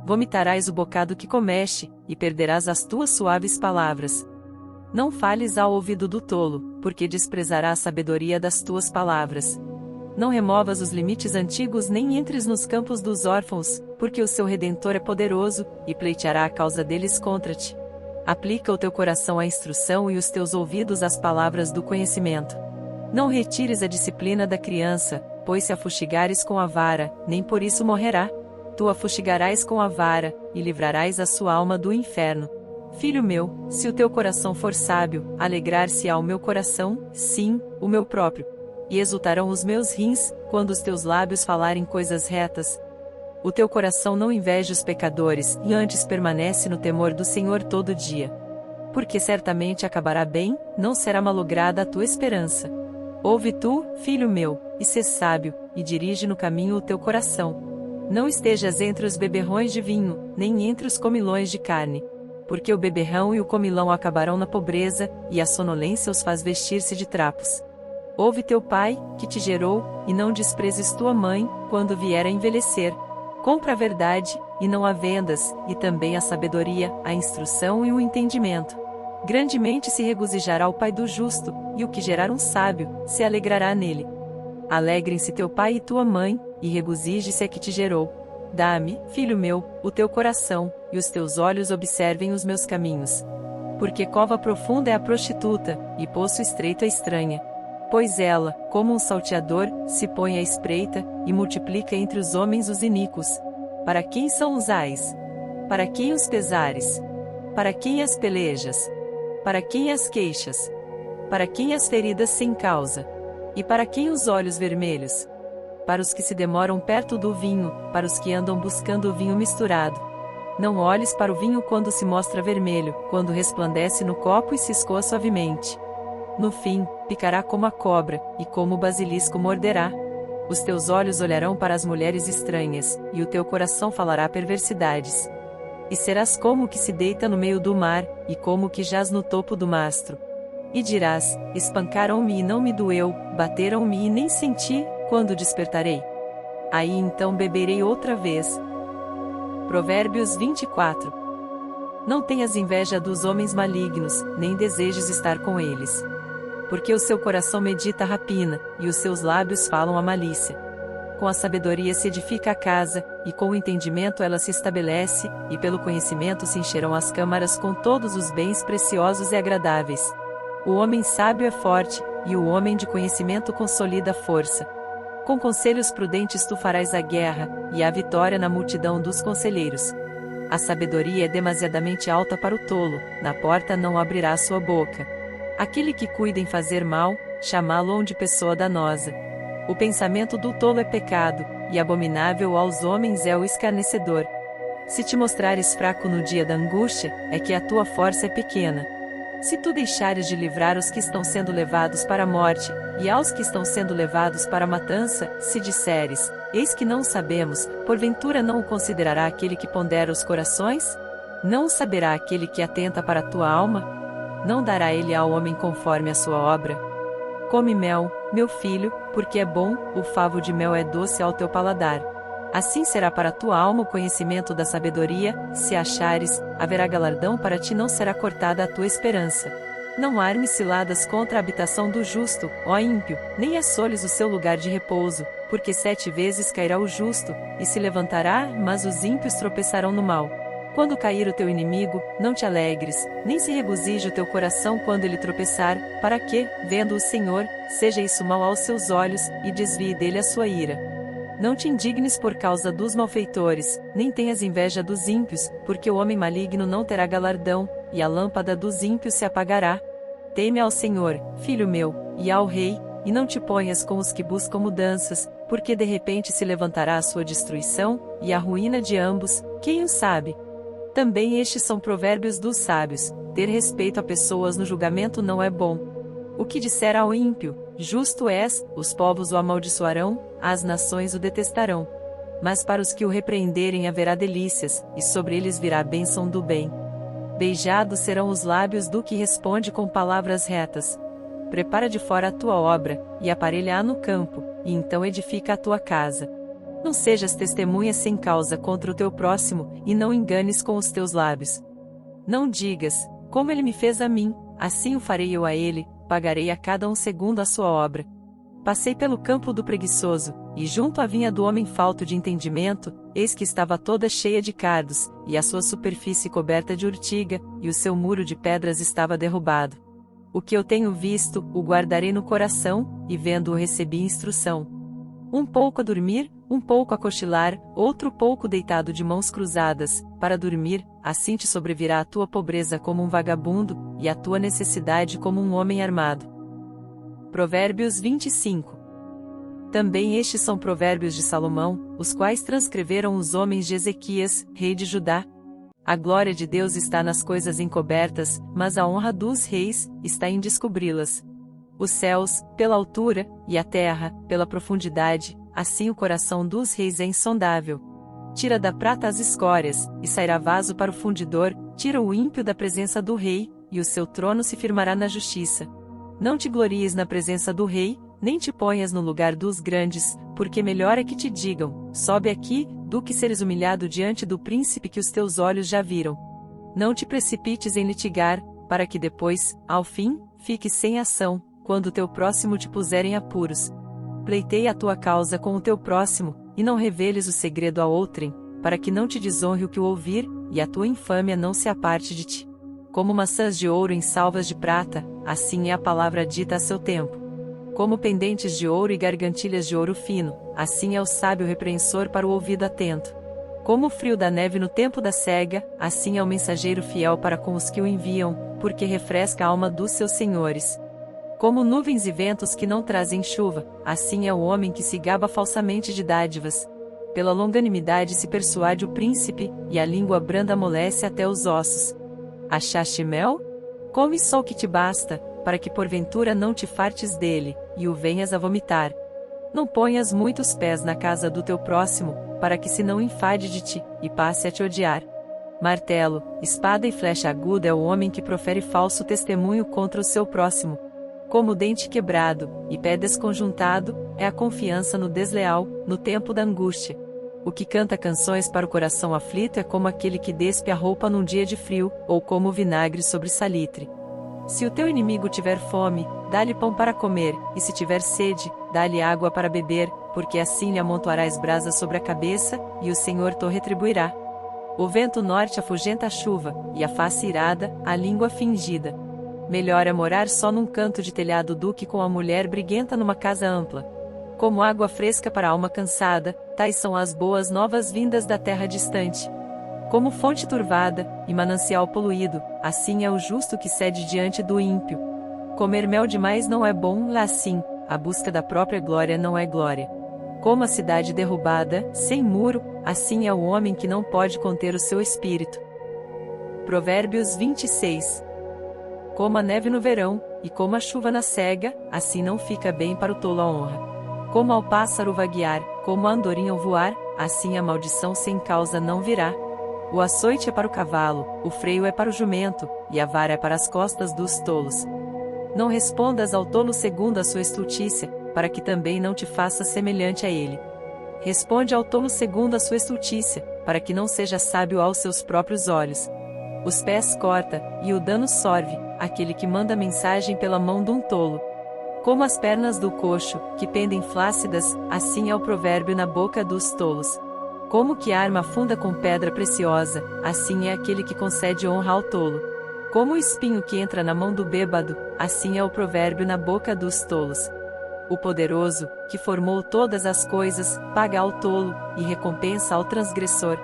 Vomitarás o bocado que comeste, e perderás as tuas suaves palavras. Não fales ao ouvido do tolo, porque desprezará a sabedoria das tuas palavras. Não removas os limites antigos nem entres nos campos dos órfãos, porque o seu Redentor é poderoso, e pleiteará a causa deles contra ti. Aplica o teu coração à instrução e os teus ouvidos às palavras do conhecimento. Não retires a disciplina da criança, pois se a fustigares com a vara, nem por isso morrerá. Tu a fustigarás com a vara, e livrarás a sua alma do inferno. Filho meu, se o teu coração for sábio, alegrar-se-á o meu coração, sim, o meu próprio. E exultarão os meus rins, quando os teus lábios falarem coisas retas. O teu coração não inveja os pecadores, e antes permanece no temor do Senhor todo dia. Porque certamente acabará bem, não será malograda a tua esperança. Ouve tu, filho meu, e sê sábio, e dirige no caminho o teu coração. Não estejas entre os beberrões de vinho, nem entre os comilões de carne. Porque o beberrão e o comilão acabarão na pobreza, e a sonolência os faz vestir-se de trapos. Ouve teu pai, que te gerou, e não desprezes tua mãe, quando vier a envelhecer. Compra a verdade, e não a vendas, e também a sabedoria, a instrução e o entendimento. Grandemente se regozijará o pai do justo, e o que gerar um sábio, se alegrará nele. Alegrem-se teu pai e tua mãe, e regozije-se a que te gerou. Dá-me, filho meu, o teu coração, e os teus olhos observem os meus caminhos. Porque cova profunda é a prostituta, e poço estreito a estranha. Pois ela, como um salteador, se põe à espreita, e multiplica entre os homens os iníquos. Para quem são os ais? Para quem os pesares? Para quem as pelejas? Para quem as queixas? Para quem as feridas sem causa? E para quem os olhos vermelhos? Para os que se demoram perto do vinho, para os que andam buscando o vinho misturado. Não olhes para o vinho quando se mostra vermelho, quando resplandece no copo e se escoa suavemente. No fim, picará como a cobra, e como o basilisco morderá. Os teus olhos olharão para as mulheres estranhas, e o teu coração falará perversidades. E serás como o que se deita no meio do mar, e como o que jaz no topo do mastro. E dirás, espancaram-me e não me doeu, bateram-me e nem senti, quando despertarei. Aí então beberei outra vez. Provérbios 24. Não tenhas inveja dos homens malignos, nem desejes estar com eles. Porque o seu coração medita a rapina, e os seus lábios falam a malícia. Com a sabedoria se edifica a casa, e com o entendimento ela se estabelece, e pelo conhecimento se encherão as câmaras com todos os bens preciosos e agradáveis. O homem sábio é forte, e o homem de conhecimento consolida a força. Com conselhos prudentes tu farás a guerra, e a vitória na multidão dos conselheiros. A sabedoria é demasiadamente alta para o tolo, na porta não abrirá sua boca. Aquele que cuida em fazer mal, chamá-lo de pessoa danosa. O pensamento do tolo é pecado, e abominável aos homens é o escarnecedor. Se te mostrares fraco no dia da angústia, é que a tua força é pequena. Se tu deixares de livrar os que estão sendo levados para a morte, e aos que estão sendo levados para a matança, se disseres, eis que não sabemos, porventura não o considerará aquele que pondera os corações? Não o saberá aquele que atenta para a tua alma? Não dará ele ao homem conforme a sua obra? Come mel, meu filho, porque é bom, o favo de mel é doce ao teu paladar. Assim será para a tua alma o conhecimento da sabedoria, se achares, haverá galardão para ti, não será cortada a tua esperança. Não armes ciladas contra a habitação do justo, ó ímpio, nem assoles o seu lugar de repouso, porque 7 vezes cairá o justo, e se levantará, mas os ímpios tropeçarão no mal. Quando cair o teu inimigo, não te alegres, nem se regozije o teu coração quando ele tropeçar, para que, vendo o Senhor, seja isso mal aos seus olhos, e desvie dele a sua ira. Não te indignes por causa dos malfeitores, nem tenhas inveja dos ímpios, porque o homem maligno não terá galardão, e a lâmpada dos ímpios se apagará. Teme ao Senhor, filho meu, e ao Rei, e não te ponhas com os que buscam mudanças, porque de repente se levantará a sua destruição, e a ruína de ambos, quem o sabe? Também estes são provérbios dos sábios: ter respeito a pessoas no julgamento não é bom. O que disser ao ímpio, justo és, os povos o amaldiçoarão, as nações o detestarão. Mas para os que o repreenderem haverá delícias, e sobre eles virá a bênção do bem. Beijados serão os lábios do que responde com palavras retas. Prepara de fora a tua obra, e aparelha-a no campo, e então edifica a tua casa. Não sejas testemunha sem causa contra o teu próximo, e não enganes com os teus lábios. Não digas, como ele me fez a mim, assim o farei eu a ele, pagarei a cada um segundo a sua obra. Passei pelo campo do preguiçoso, e junto à vinha do homem falto de entendimento, eis que estava toda cheia de cardos, e a sua superfície coberta de urtiga, e o seu muro de pedras estava derrubado. O que eu tenho visto, o guardarei no coração, e vendo-o recebi instrução. Um pouco a dormir, um pouco a cochilar, outro pouco deitado de mãos cruzadas, para dormir, assim te sobrevirá a tua pobreza como um vagabundo, e a tua necessidade como um homem armado. Provérbios 25. Também estes são provérbios de Salomão, os quais transcreveram os homens de Ezequias, rei de Judá. A glória de Deus está nas coisas encobertas, mas a honra dos reis está em descobri-las. Os céus, pela altura, e a terra, pela profundidade, assim o coração dos reis é insondável. Tira da prata as escórias, e sairá vaso para o fundidor, tira o ímpio da presença do rei, e o seu trono se firmará na justiça. Não te glories na presença do rei, nem te ponhas no lugar dos grandes, porque melhor é que te digam, sobe aqui, do que seres humilhado diante do príncipe que os teus olhos já viram. Não te precipites em litigar, para que depois, ao fim, fiques sem ação, quando teu próximo te puser em apuros. Pleiteia a tua causa com o teu próximo, e não reveles o segredo a outrem, para que não te desonre o que o ouvir, e a tua infâmia não se aparte de ti. Como maçãs de ouro em salvas de prata, assim é a palavra dita a seu tempo. Como pendentes de ouro e gargantilhas de ouro fino, assim é o sábio repreensor para o ouvido atento. Como o frio da neve no tempo da cega, assim é o mensageiro fiel para com os que o enviam, porque refresca a alma dos seus senhores. Como nuvens e ventos que não trazem chuva, assim é o homem que se gaba falsamente de dádivas. Pela longanimidade se persuade o príncipe, e a língua branda amolece até os ossos. Achaste mel? Come só o que te basta, para que porventura não te fartes dele, e o venhas a vomitar. Não ponhas muitos pés na casa do teu próximo, para que se não enfade de ti, e passe a te odiar. Martelo, espada e flecha aguda é o homem que profere falso testemunho contra o seu próximo. Como dente quebrado, e pé desconjuntado, é a confiança no desleal, no tempo da angústia. O que canta canções para o coração aflito é como aquele que despe a roupa num dia de frio, ou como o vinagre sobre salitre. Se o teu inimigo tiver fome, dá-lhe pão para comer, e se tiver sede, dá-lhe água para beber, porque assim lhe amontoarás brasas sobre a cabeça, e o Senhor te retribuirá. O vento norte afugenta a chuva, e a face irada, a língua fingida. Melhor é morar só num canto de telhado do que com a mulher briguenta numa casa ampla. Como água fresca para a alma cansada, tais são as boas novas vindas da terra distante. Como fonte turvada, e manancial poluído, assim é o justo que cede diante do ímpio. Comer mel demais não é bom, assim, a busca da própria glória não é glória. Como a cidade derrubada, sem muro, assim é o homem que não pode conter o seu espírito. Provérbios 26. Como a neve no verão, e como a chuva na cega, assim não fica bem para o tolo a honra. Como ao pássaro vaguear, como a andorinha ao voar, assim a maldição sem causa não virá. O açoite é para o cavalo, o freio é para o jumento, e a vara é para as costas dos tolos. Não respondas ao tolo segundo a sua estultícia, para que também não te faça semelhante a ele. Responde ao tolo segundo a sua estultícia, para que não seja sábio aos seus próprios olhos. Os pés corta, e o dano sorve, aquele que manda mensagem pela mão de um tolo. Como as pernas do coxo, que pendem flácidas, assim é o provérbio na boca dos tolos. Como que arma funda com pedra preciosa, assim é aquele que concede honra ao tolo. Como o espinho que entra na mão do bêbado, assim é o provérbio na boca dos tolos. O poderoso, que formou todas as coisas, paga ao tolo, e recompensa ao transgressor.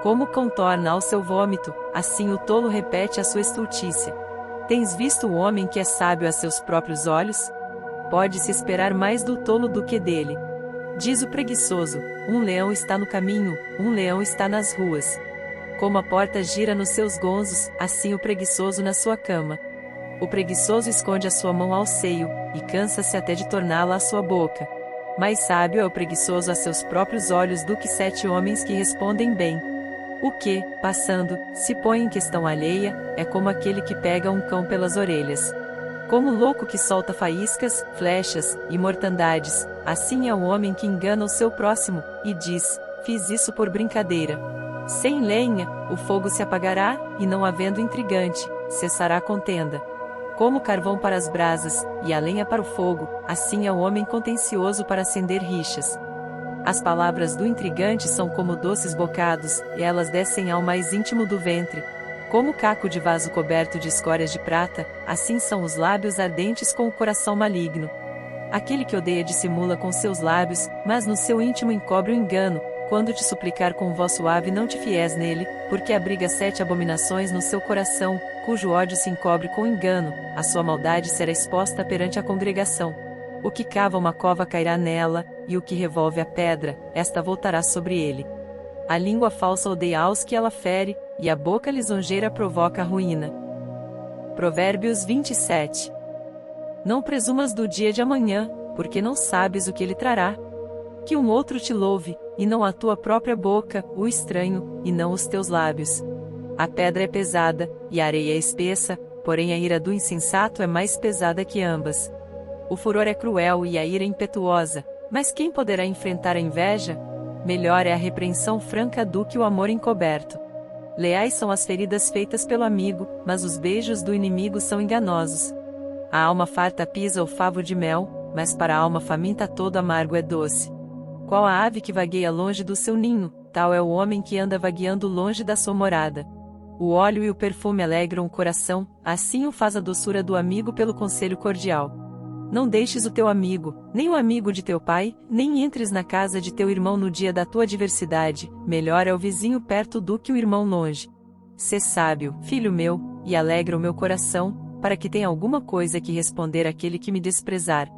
Como contorna ao seu vômito, assim o tolo repete a sua estultícia. Tens visto o homem que é sábio a seus próprios olhos? Pode-se esperar mais do tolo do que dele. Diz o preguiçoso, um leão está no caminho, um leão está nas ruas. Como a porta gira nos seus gonzos, assim o preguiçoso na sua cama. O preguiçoso esconde a sua mão ao seio, e cansa-se até de torná-la à sua boca. Mais sábio é o preguiçoso a seus próprios olhos do que 7 homens que respondem bem. O que, passando, se põe em questão alheia, é como aquele que pega um cão pelas orelhas. Como o louco que solta faíscas, flechas e mortandades, assim é o homem que engana o seu próximo, e diz, fiz isso por brincadeira. Sem lenha, o fogo se apagará, e não havendo intrigante, cessará a contenda. Como carvão para as brasas, e a lenha para o fogo, assim é o homem contencioso para acender rixas. As palavras do intrigante são como doces bocados, e elas descem ao mais íntimo do ventre. Como caco de vaso coberto de escórias de prata, assim são os lábios ardentes com o coração maligno. Aquele que odeia dissimula com seus lábios, mas no seu íntimo encobre o engano. Quando te suplicar com voz suave não te fies nele, porque abriga 7 abominações no seu coração, cujo ódio se encobre com engano, a sua maldade será exposta perante a congregação. O que cava uma cova cairá nela, e o que revolve a pedra, esta voltará sobre ele. A língua falsa odeia aos que ela fere, e a boca lisonjeira provoca a ruína. Provérbios 27. Não presumas do dia de amanhã, porque não sabes o que ele trará. Que um outro te louve, e não a tua própria boca, o estranho, e não os teus lábios. A pedra é pesada, e a areia é espessa, porém a ira do insensato é mais pesada que ambas. O furor é cruel e a ira impetuosa, mas quem poderá enfrentar a inveja? Melhor é a repreensão franca do que o amor encoberto. Leais são as feridas feitas pelo amigo, mas os beijos do inimigo são enganosos. A alma farta pisa o favo de mel, mas para a alma faminta todo amargo é doce. Qual a ave que vagueia longe do seu ninho, mortal é o homem que anda vagueando longe da sua morada. O óleo e o perfume alegram o coração, assim o faz a doçura do amigo pelo conselho cordial. Não deixes o teu amigo, nem o amigo de teu pai, nem entres na casa de teu irmão no dia da tua adversidade, melhor é o vizinho perto do que o irmão longe. Sê sábio, filho meu, e alegra o meu coração, para que tenha alguma coisa que responder àquele que me desprezar.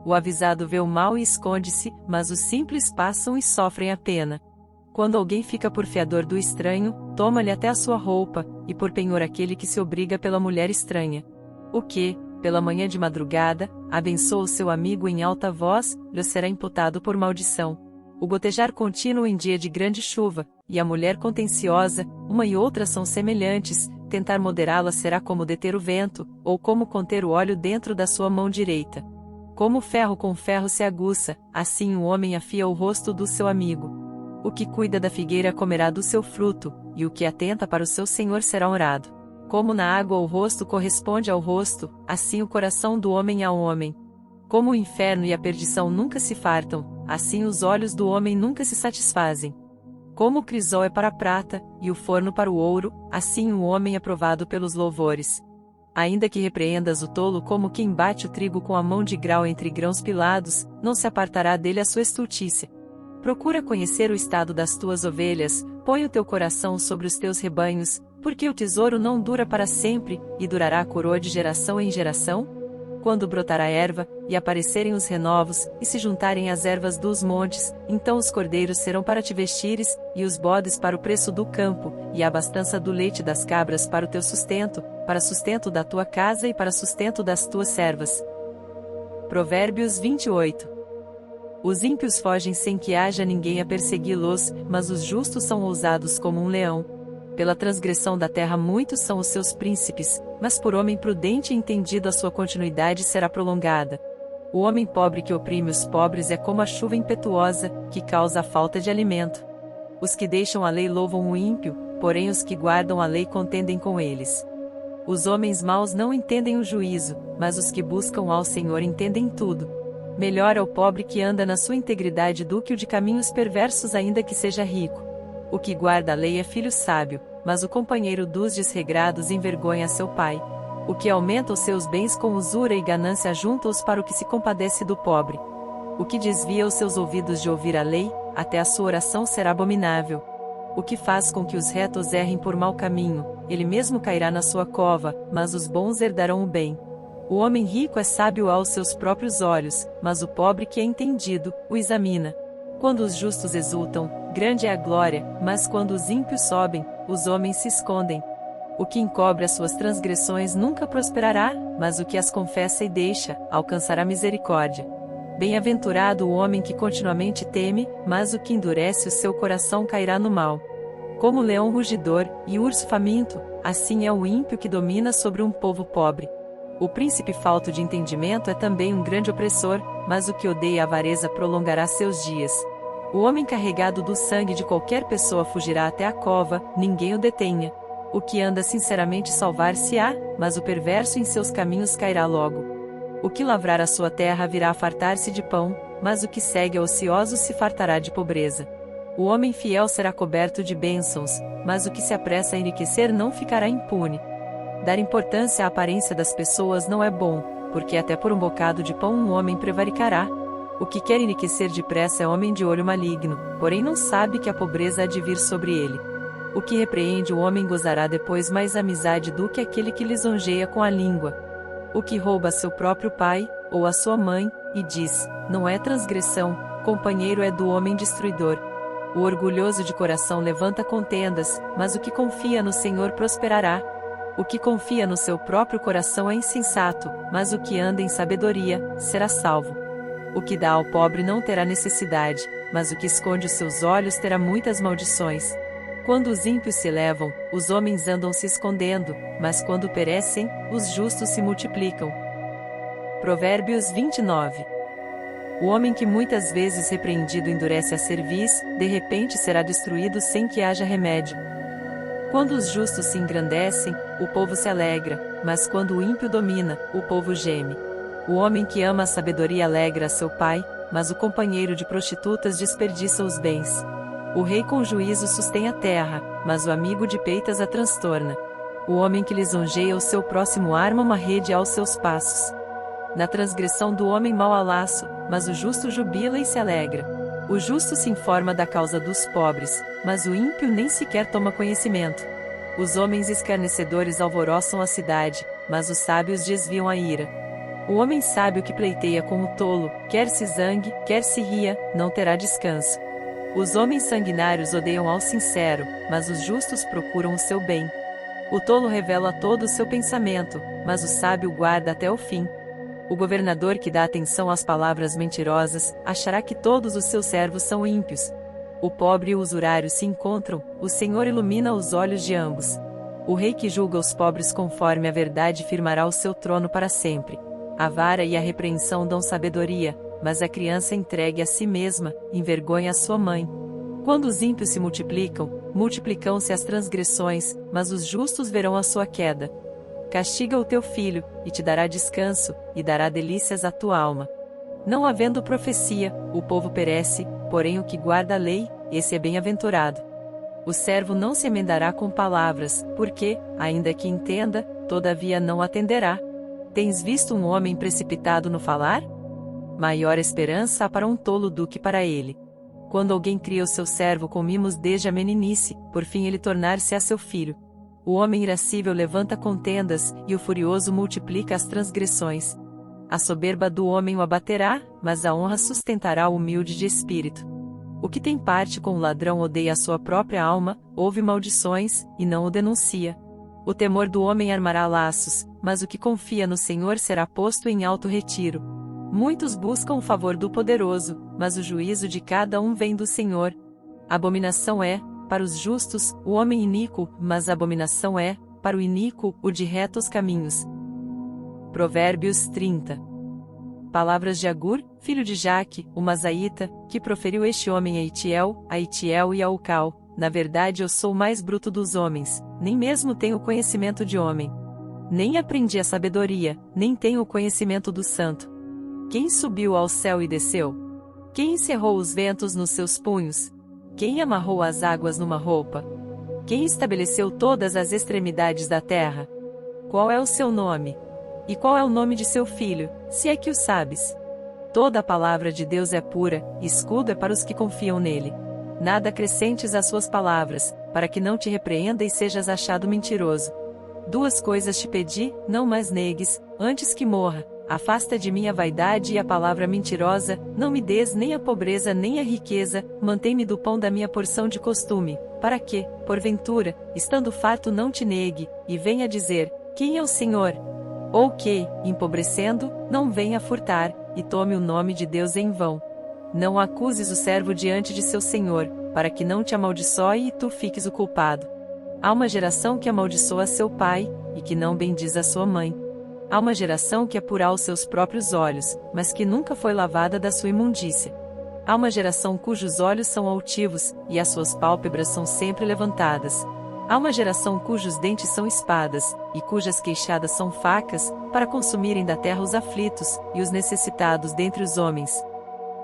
O avisado vê o mal e esconde-se, mas os simples passam e sofrem a pena. Quando alguém fica por fiador do estranho, toma-lhe até a sua roupa, e por penhor aquele que se obriga pela mulher estranha. O que, pela manhã de madrugada, abençoa o seu amigo em alta voz, lhe será imputado por maldição. O gotejar contínuo em dia de grande chuva, e a mulher contenciosa, uma e outra são semelhantes, tentar moderá-la será como deter o vento, ou como conter o óleo dentro da sua mão direita. Como ferro com ferro se aguça, assim o homem afia o rosto do seu amigo. O que cuida da figueira comerá do seu fruto, e o que atenta para o seu senhor será honrado. Como na água o rosto corresponde ao rosto, assim o coração do homem ao homem. Como o inferno e a perdição nunca se fartam, assim os olhos do homem nunca se satisfazem. Como o crisol é para a prata, e o forno para o ouro, assim o homem é provado pelos louvores. Ainda que repreendas o tolo como quem bate o trigo com a mão de grau entre grãos pilados, não se apartará dele a sua estultícia. Procura conhecer o estado das tuas ovelhas, põe o teu coração sobre os teus rebanhos, porque o tesouro não dura para sempre, e durará a coroa de geração em geração? Quando brotará a erva, e aparecerem os renovos, e se juntarem as ervas dos montes, então os cordeiros serão para te vestires, e os bodes para o preço do campo, e a abastança do leite das cabras para o teu sustento, para sustento da tua casa e para sustento das tuas servas. Provérbios 28. Os ímpios fogem sem que haja ninguém a persegui-los, mas os justos são ousados como um leão. Pela transgressão da terra muitos são os seus príncipes, mas por homem prudente e entendido a sua continuidade será prolongada. O homem pobre que oprime os pobres é como a chuva impetuosa, que causa a falta de alimento. Os que deixam a lei louvam o ímpio, porém os que guardam a lei contendem com eles. Os homens maus não entendem o juízo, mas os que buscam ao Senhor entendem tudo. Melhor é o pobre que anda na sua integridade do que o de caminhos perversos ainda que seja rico. O que guarda a lei é filho sábio, mas o companheiro dos desregrados envergonha seu pai. O que aumenta os seus bens com usura e ganância junta-os para o que se compadece do pobre. O que desvia os seus ouvidos de ouvir a lei, até a sua oração será abominável. O que faz com que os retos errem por mau caminho, ele mesmo cairá na sua cova, mas os bons herdarão o bem. O homem rico é sábio aos seus próprios olhos, mas o pobre que é entendido, o examina. Quando os justos exultam, grande é a glória, mas quando os ímpios sobem, os homens se escondem. O que encobre as suas transgressões nunca prosperará, mas o que as confessa e deixa, alcançará misericórdia. Bem-aventurado o homem que continuamente teme, mas o que endurece o seu coração cairá no mal. Como leão rugidor, e urso faminto, assim é o ímpio que domina sobre um povo pobre. O príncipe falto de entendimento é também um grande opressor, mas o que odeia a avareza prolongará seus dias. O homem carregado do sangue de qualquer pessoa fugirá até a cova, ninguém o detenha. O que anda sinceramente salvar-se-á, mas o perverso em seus caminhos cairá logo. O que lavrar a sua terra virá a fartar-se de pão, mas o que segue a ocioso se fartará de pobreza. O homem fiel será coberto de bênçãos, mas o que se apressa a enriquecer não ficará impune. Dar importância à aparência das pessoas não é bom, porque até por um bocado de pão um homem prevaricará. O que quer enriquecer depressa é homem de olho maligno, porém não sabe que a pobreza há de vir sobre ele. O que repreende o homem gozará depois mais amizade do que aquele que lisonjeia com a língua. O que rouba seu próprio pai, ou a sua mãe, e diz, não é transgressão, companheiro é do homem destruidor. O orgulhoso de coração levanta contendas, mas o que confia no Senhor prosperará. O que confia no seu próprio coração é insensato, mas o que anda em sabedoria, será salvo. O que dá ao pobre não terá necessidade, mas o que esconde os seus olhos terá muitas maldições. Quando os ímpios se elevam, os homens andam se escondendo, mas quando perecem, os justos se multiplicam. Provérbios 29. O homem que muitas vezes repreendido endurece a cerviz, de repente será destruído sem que haja remédio. Quando os justos se engrandecem, o povo se alegra, mas quando o ímpio domina, o povo geme. O homem que ama a sabedoria alegra a seu pai, mas o companheiro de prostitutas desperdiça os bens. O rei com juízo sustém a terra, mas o amigo de peitas a transtorna. O homem que lisonjeia o seu próximo arma uma rede aos seus passos. Na transgressão do homem mau há laço, mas o justo jubila e se alegra. O justo se informa da causa dos pobres, mas o ímpio nem sequer toma conhecimento. Os homens escarnecedores alvoroçam a cidade, mas os sábios desviam a ira. O homem sábio que pleiteia com o tolo, quer se zangue, quer se ria, não terá descanso. Os homens sanguinários odeiam ao sincero, mas os justos procuram o seu bem. O tolo revela todo o seu pensamento, mas o sábio guarda até o fim. O governador que dá atenção às palavras mentirosas, achará que todos os seus servos são ímpios. O pobre e o usurário se encontram, o Senhor ilumina os olhos de ambos. O rei que julga os pobres conforme a verdade firmará o seu trono para sempre. A vara e a repreensão dão sabedoria, mas a criança entregue a si mesma, envergonha a sua mãe. Quando os ímpios se multiplicam, multiplicam-se as transgressões, mas os justos verão a sua queda. Castiga o teu filho, e te dará descanso, e dará delícias à tua alma. Não havendo profecia, o povo perece, porém o que guarda a lei, esse é bem-aventurado. O servo não se emendará com palavras, porque, ainda que entenda, todavia não atenderá. Tens visto um homem precipitado no falar? Maior esperança há para um tolo do que para ele. Quando alguém cria o seu servo com mimos desde a meninice, por fim ele tornar-se-á seu filho. O homem irascível levanta contendas, e o furioso multiplica as transgressões. A soberba do homem o abaterá, mas a honra sustentará o humilde de espírito. O que tem parte com o ladrão odeia a sua própria alma, ouve maldições, e não o denuncia. O temor do homem armará laços, mas o que confia no Senhor será posto em alto retiro. Muitos buscam o favor do poderoso, mas o juízo de cada um vem do Senhor. Abominação é, para os justos, o homem iníquo, mas abominação é, para o iníquo, o de retos caminhos. Provérbios 30. Palavras de Agur, filho de Jaque, o Mazaíta, que proferiu este homem a Itiel e a Ucal: na verdade eu sou o mais bruto dos homens, nem mesmo tenho conhecimento de homem. Nem aprendi a sabedoria, nem tenho o conhecimento do santo. Quem subiu ao céu e desceu? Quem encerrou os ventos nos seus punhos? Quem amarrou as águas numa roupa? Quem estabeleceu todas as extremidades da terra? Qual é o seu nome? E qual é o nome de seu filho, se é que o sabes? Toda a palavra de Deus é pura, escudo é para os que confiam nele. Nada acrescentes às suas palavras, para que não te repreenda e sejas achado mentiroso. Duas coisas te pedi, não mais negues, antes que morra: afasta de mim a vaidade e a palavra mentirosa, não me des nem a pobreza nem a riqueza, mantém-me do pão da minha porção de costume, para que, porventura, estando farto não te negue, e venha dizer: quem é o Senhor? Ou que, empobrecendo, não venha furtar, e tome o nome de Deus em vão. Não acuses o servo diante de seu senhor, para que não te amaldiçoe e tu fiques o culpado. Há uma geração que amaldiçoa seu pai, e que não bendiz a sua mãe. Há uma geração que apurá os seus próprios olhos, mas que nunca foi lavada da sua imundícia. Há uma geração cujos olhos são altivos, e as suas pálpebras são sempre levantadas. Há uma geração cujos dentes são espadas, e cujas queixadas são facas, para consumirem da terra os aflitos, e os necessitados dentre os homens.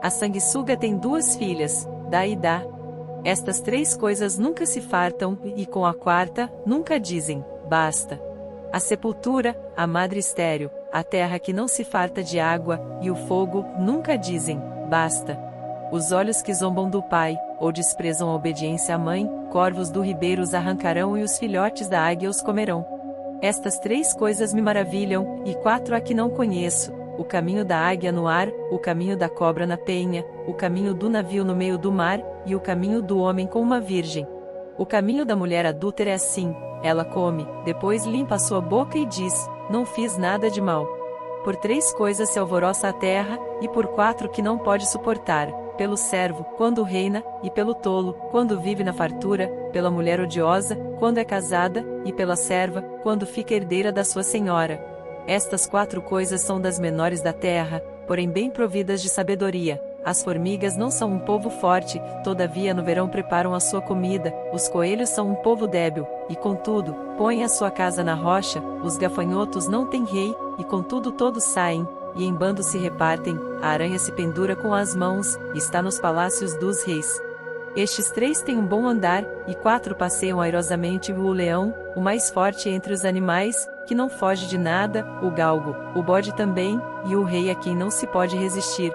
A sanguessuga tem duas filhas, dá e dá. Estas três coisas nunca se fartam, e com a quarta, nunca dizem: basta. A sepultura, a madre estéril, a terra que não se farta de água, e o fogo, nunca dizem: basta. Os olhos que zombam do pai, ou desprezam a obediência à mãe, corvos do ribeiro os arrancarão e os filhotes da águia os comerão. Estas três coisas me maravilham, e quatro há que não conheço: o caminho da águia no ar, o caminho da cobra na penha, o caminho do navio no meio do mar, e o caminho do homem com uma virgem. O caminho da mulher adúltera é assim: ela come, depois limpa a sua boca e diz: não fiz nada de mal. Por três coisas se alvoroça a terra, e por quatro que não pode suportar: pelo servo, quando reina, e pelo tolo, quando vive na fartura, pela mulher odiosa, quando é casada, e pela serva, quando fica herdeira da sua senhora. Estas quatro coisas são das menores da terra, porém bem providas de sabedoria. As formigas não são um povo forte, todavia no verão preparam a sua comida. Os coelhos são um povo débil, e contudo, põem a sua casa na rocha. Os gafanhotos não têm rei, e contudo todos saem, e em bando se repartem. A aranha se pendura com as mãos, está nos palácios dos reis. Estes 3 têm um bom andar, e 4 passeiam airosamente: o leão, o mais forte entre os animais, que não foge de nada, o galgo, o bode também, e o rei a quem não se pode resistir.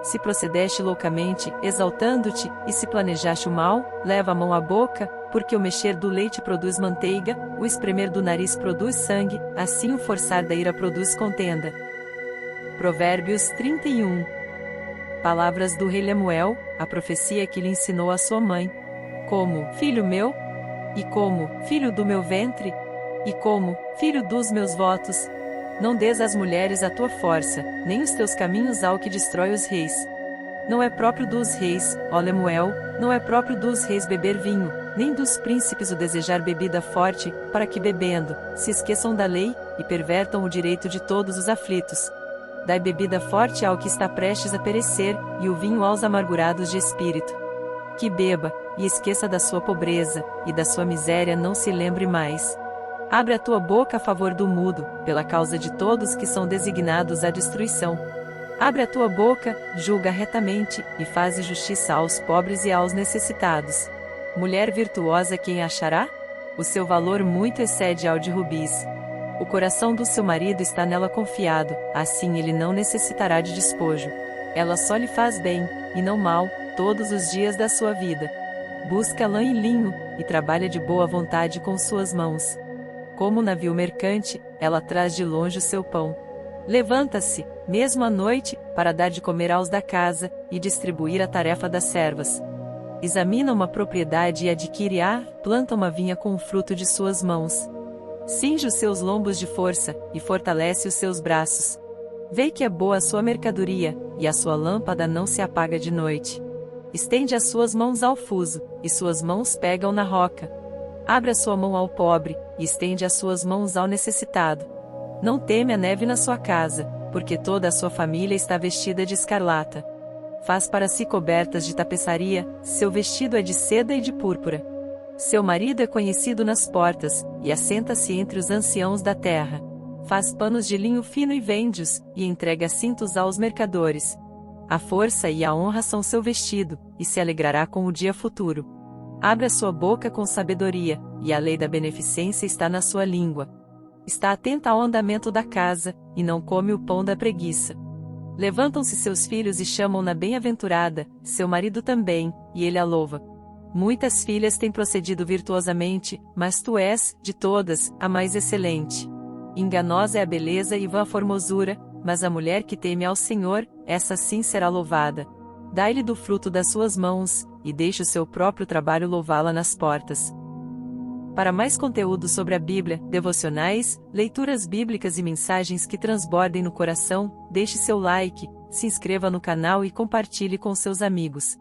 Se procedeste loucamente, exaltando-te, e se planejaste o mal, leva a mão à boca, porque o mexer do leite produz manteiga, o espremer do nariz produz sangue, assim o forçar da ira produz contenda. Provérbios 31. Palavras do rei Lemuel, a profecia que lhe ensinou a sua mãe. Como, filho meu? E como, filho do meu ventre? E como, filho dos meus votos? Não dês às mulheres a tua força, nem os teus caminhos ao que destrói os reis. Não é próprio dos reis, ó Lemuel, não é próprio dos reis beber vinho, nem dos príncipes o desejar bebida forte, para que bebendo, se esqueçam da lei, e pervertam o direito de todos os aflitos. Dai bebida forte ao que está prestes a perecer, e o vinho aos amargurados de espírito. Que beba, e esqueça da sua pobreza, e da sua miséria não se lembre mais. Abre a tua boca a favor do mudo, pela causa de todos que são designados à destruição. Abre a tua boca, julga retamente, e faze justiça aos pobres e aos necessitados. Mulher virtuosa quem achará? O seu valor muito excede ao de rubis. O coração do seu marido está nela confiado, assim ele não necessitará de despojo. Ela só lhe faz bem, e não mal, todos os dias da sua vida. Busca lã e linho, e trabalha de boa vontade com suas mãos. Como navio mercante, ela traz de longe o seu pão. Levanta-se, mesmo à noite, para dar de comer aos da casa, e distribuir a tarefa das servas. Examina uma propriedade e adquire-a, planta uma vinha com o fruto de suas mãos. Cinge os seus lombos de força, e fortalece os seus braços. Vê que é boa a sua mercadoria, e a sua lâmpada não se apaga de noite. Estende as suas mãos ao fuso, e suas mãos pegam na roca. Abre a sua mão ao pobre, e estende as suas mãos ao necessitado. Não teme a neve na sua casa, porque toda a sua família está vestida de escarlata. Faz para si cobertas de tapeçaria, seu vestido é de seda e de púrpura. Seu marido é conhecido nas portas, e assenta-se entre os anciãos da terra. Faz panos de linho fino e vende-os, e entrega cintos aos mercadores. A força e a honra são seu vestido, e se alegrará com o dia futuro. Abre a sua boca com sabedoria, e a lei da beneficência está na sua língua. Está atenta ao andamento da casa, e não come o pão da preguiça. Levantam-se seus filhos e chamam-na bem-aventurada, seu marido também, e ele a louva. Muitas filhas têm procedido virtuosamente, mas tu és, de todas, a mais excelente. Enganosa é a beleza e vã a formosura, mas a mulher que teme ao Senhor, essa sim será louvada. Dai-lhe do fruto das suas mãos, e deixe o seu próprio trabalho louvá-la nas portas. Para mais conteúdo sobre a Bíblia, devocionais, leituras bíblicas e mensagens que transbordem no coração, deixe seu like, se inscreva no canal e compartilhe com seus amigos.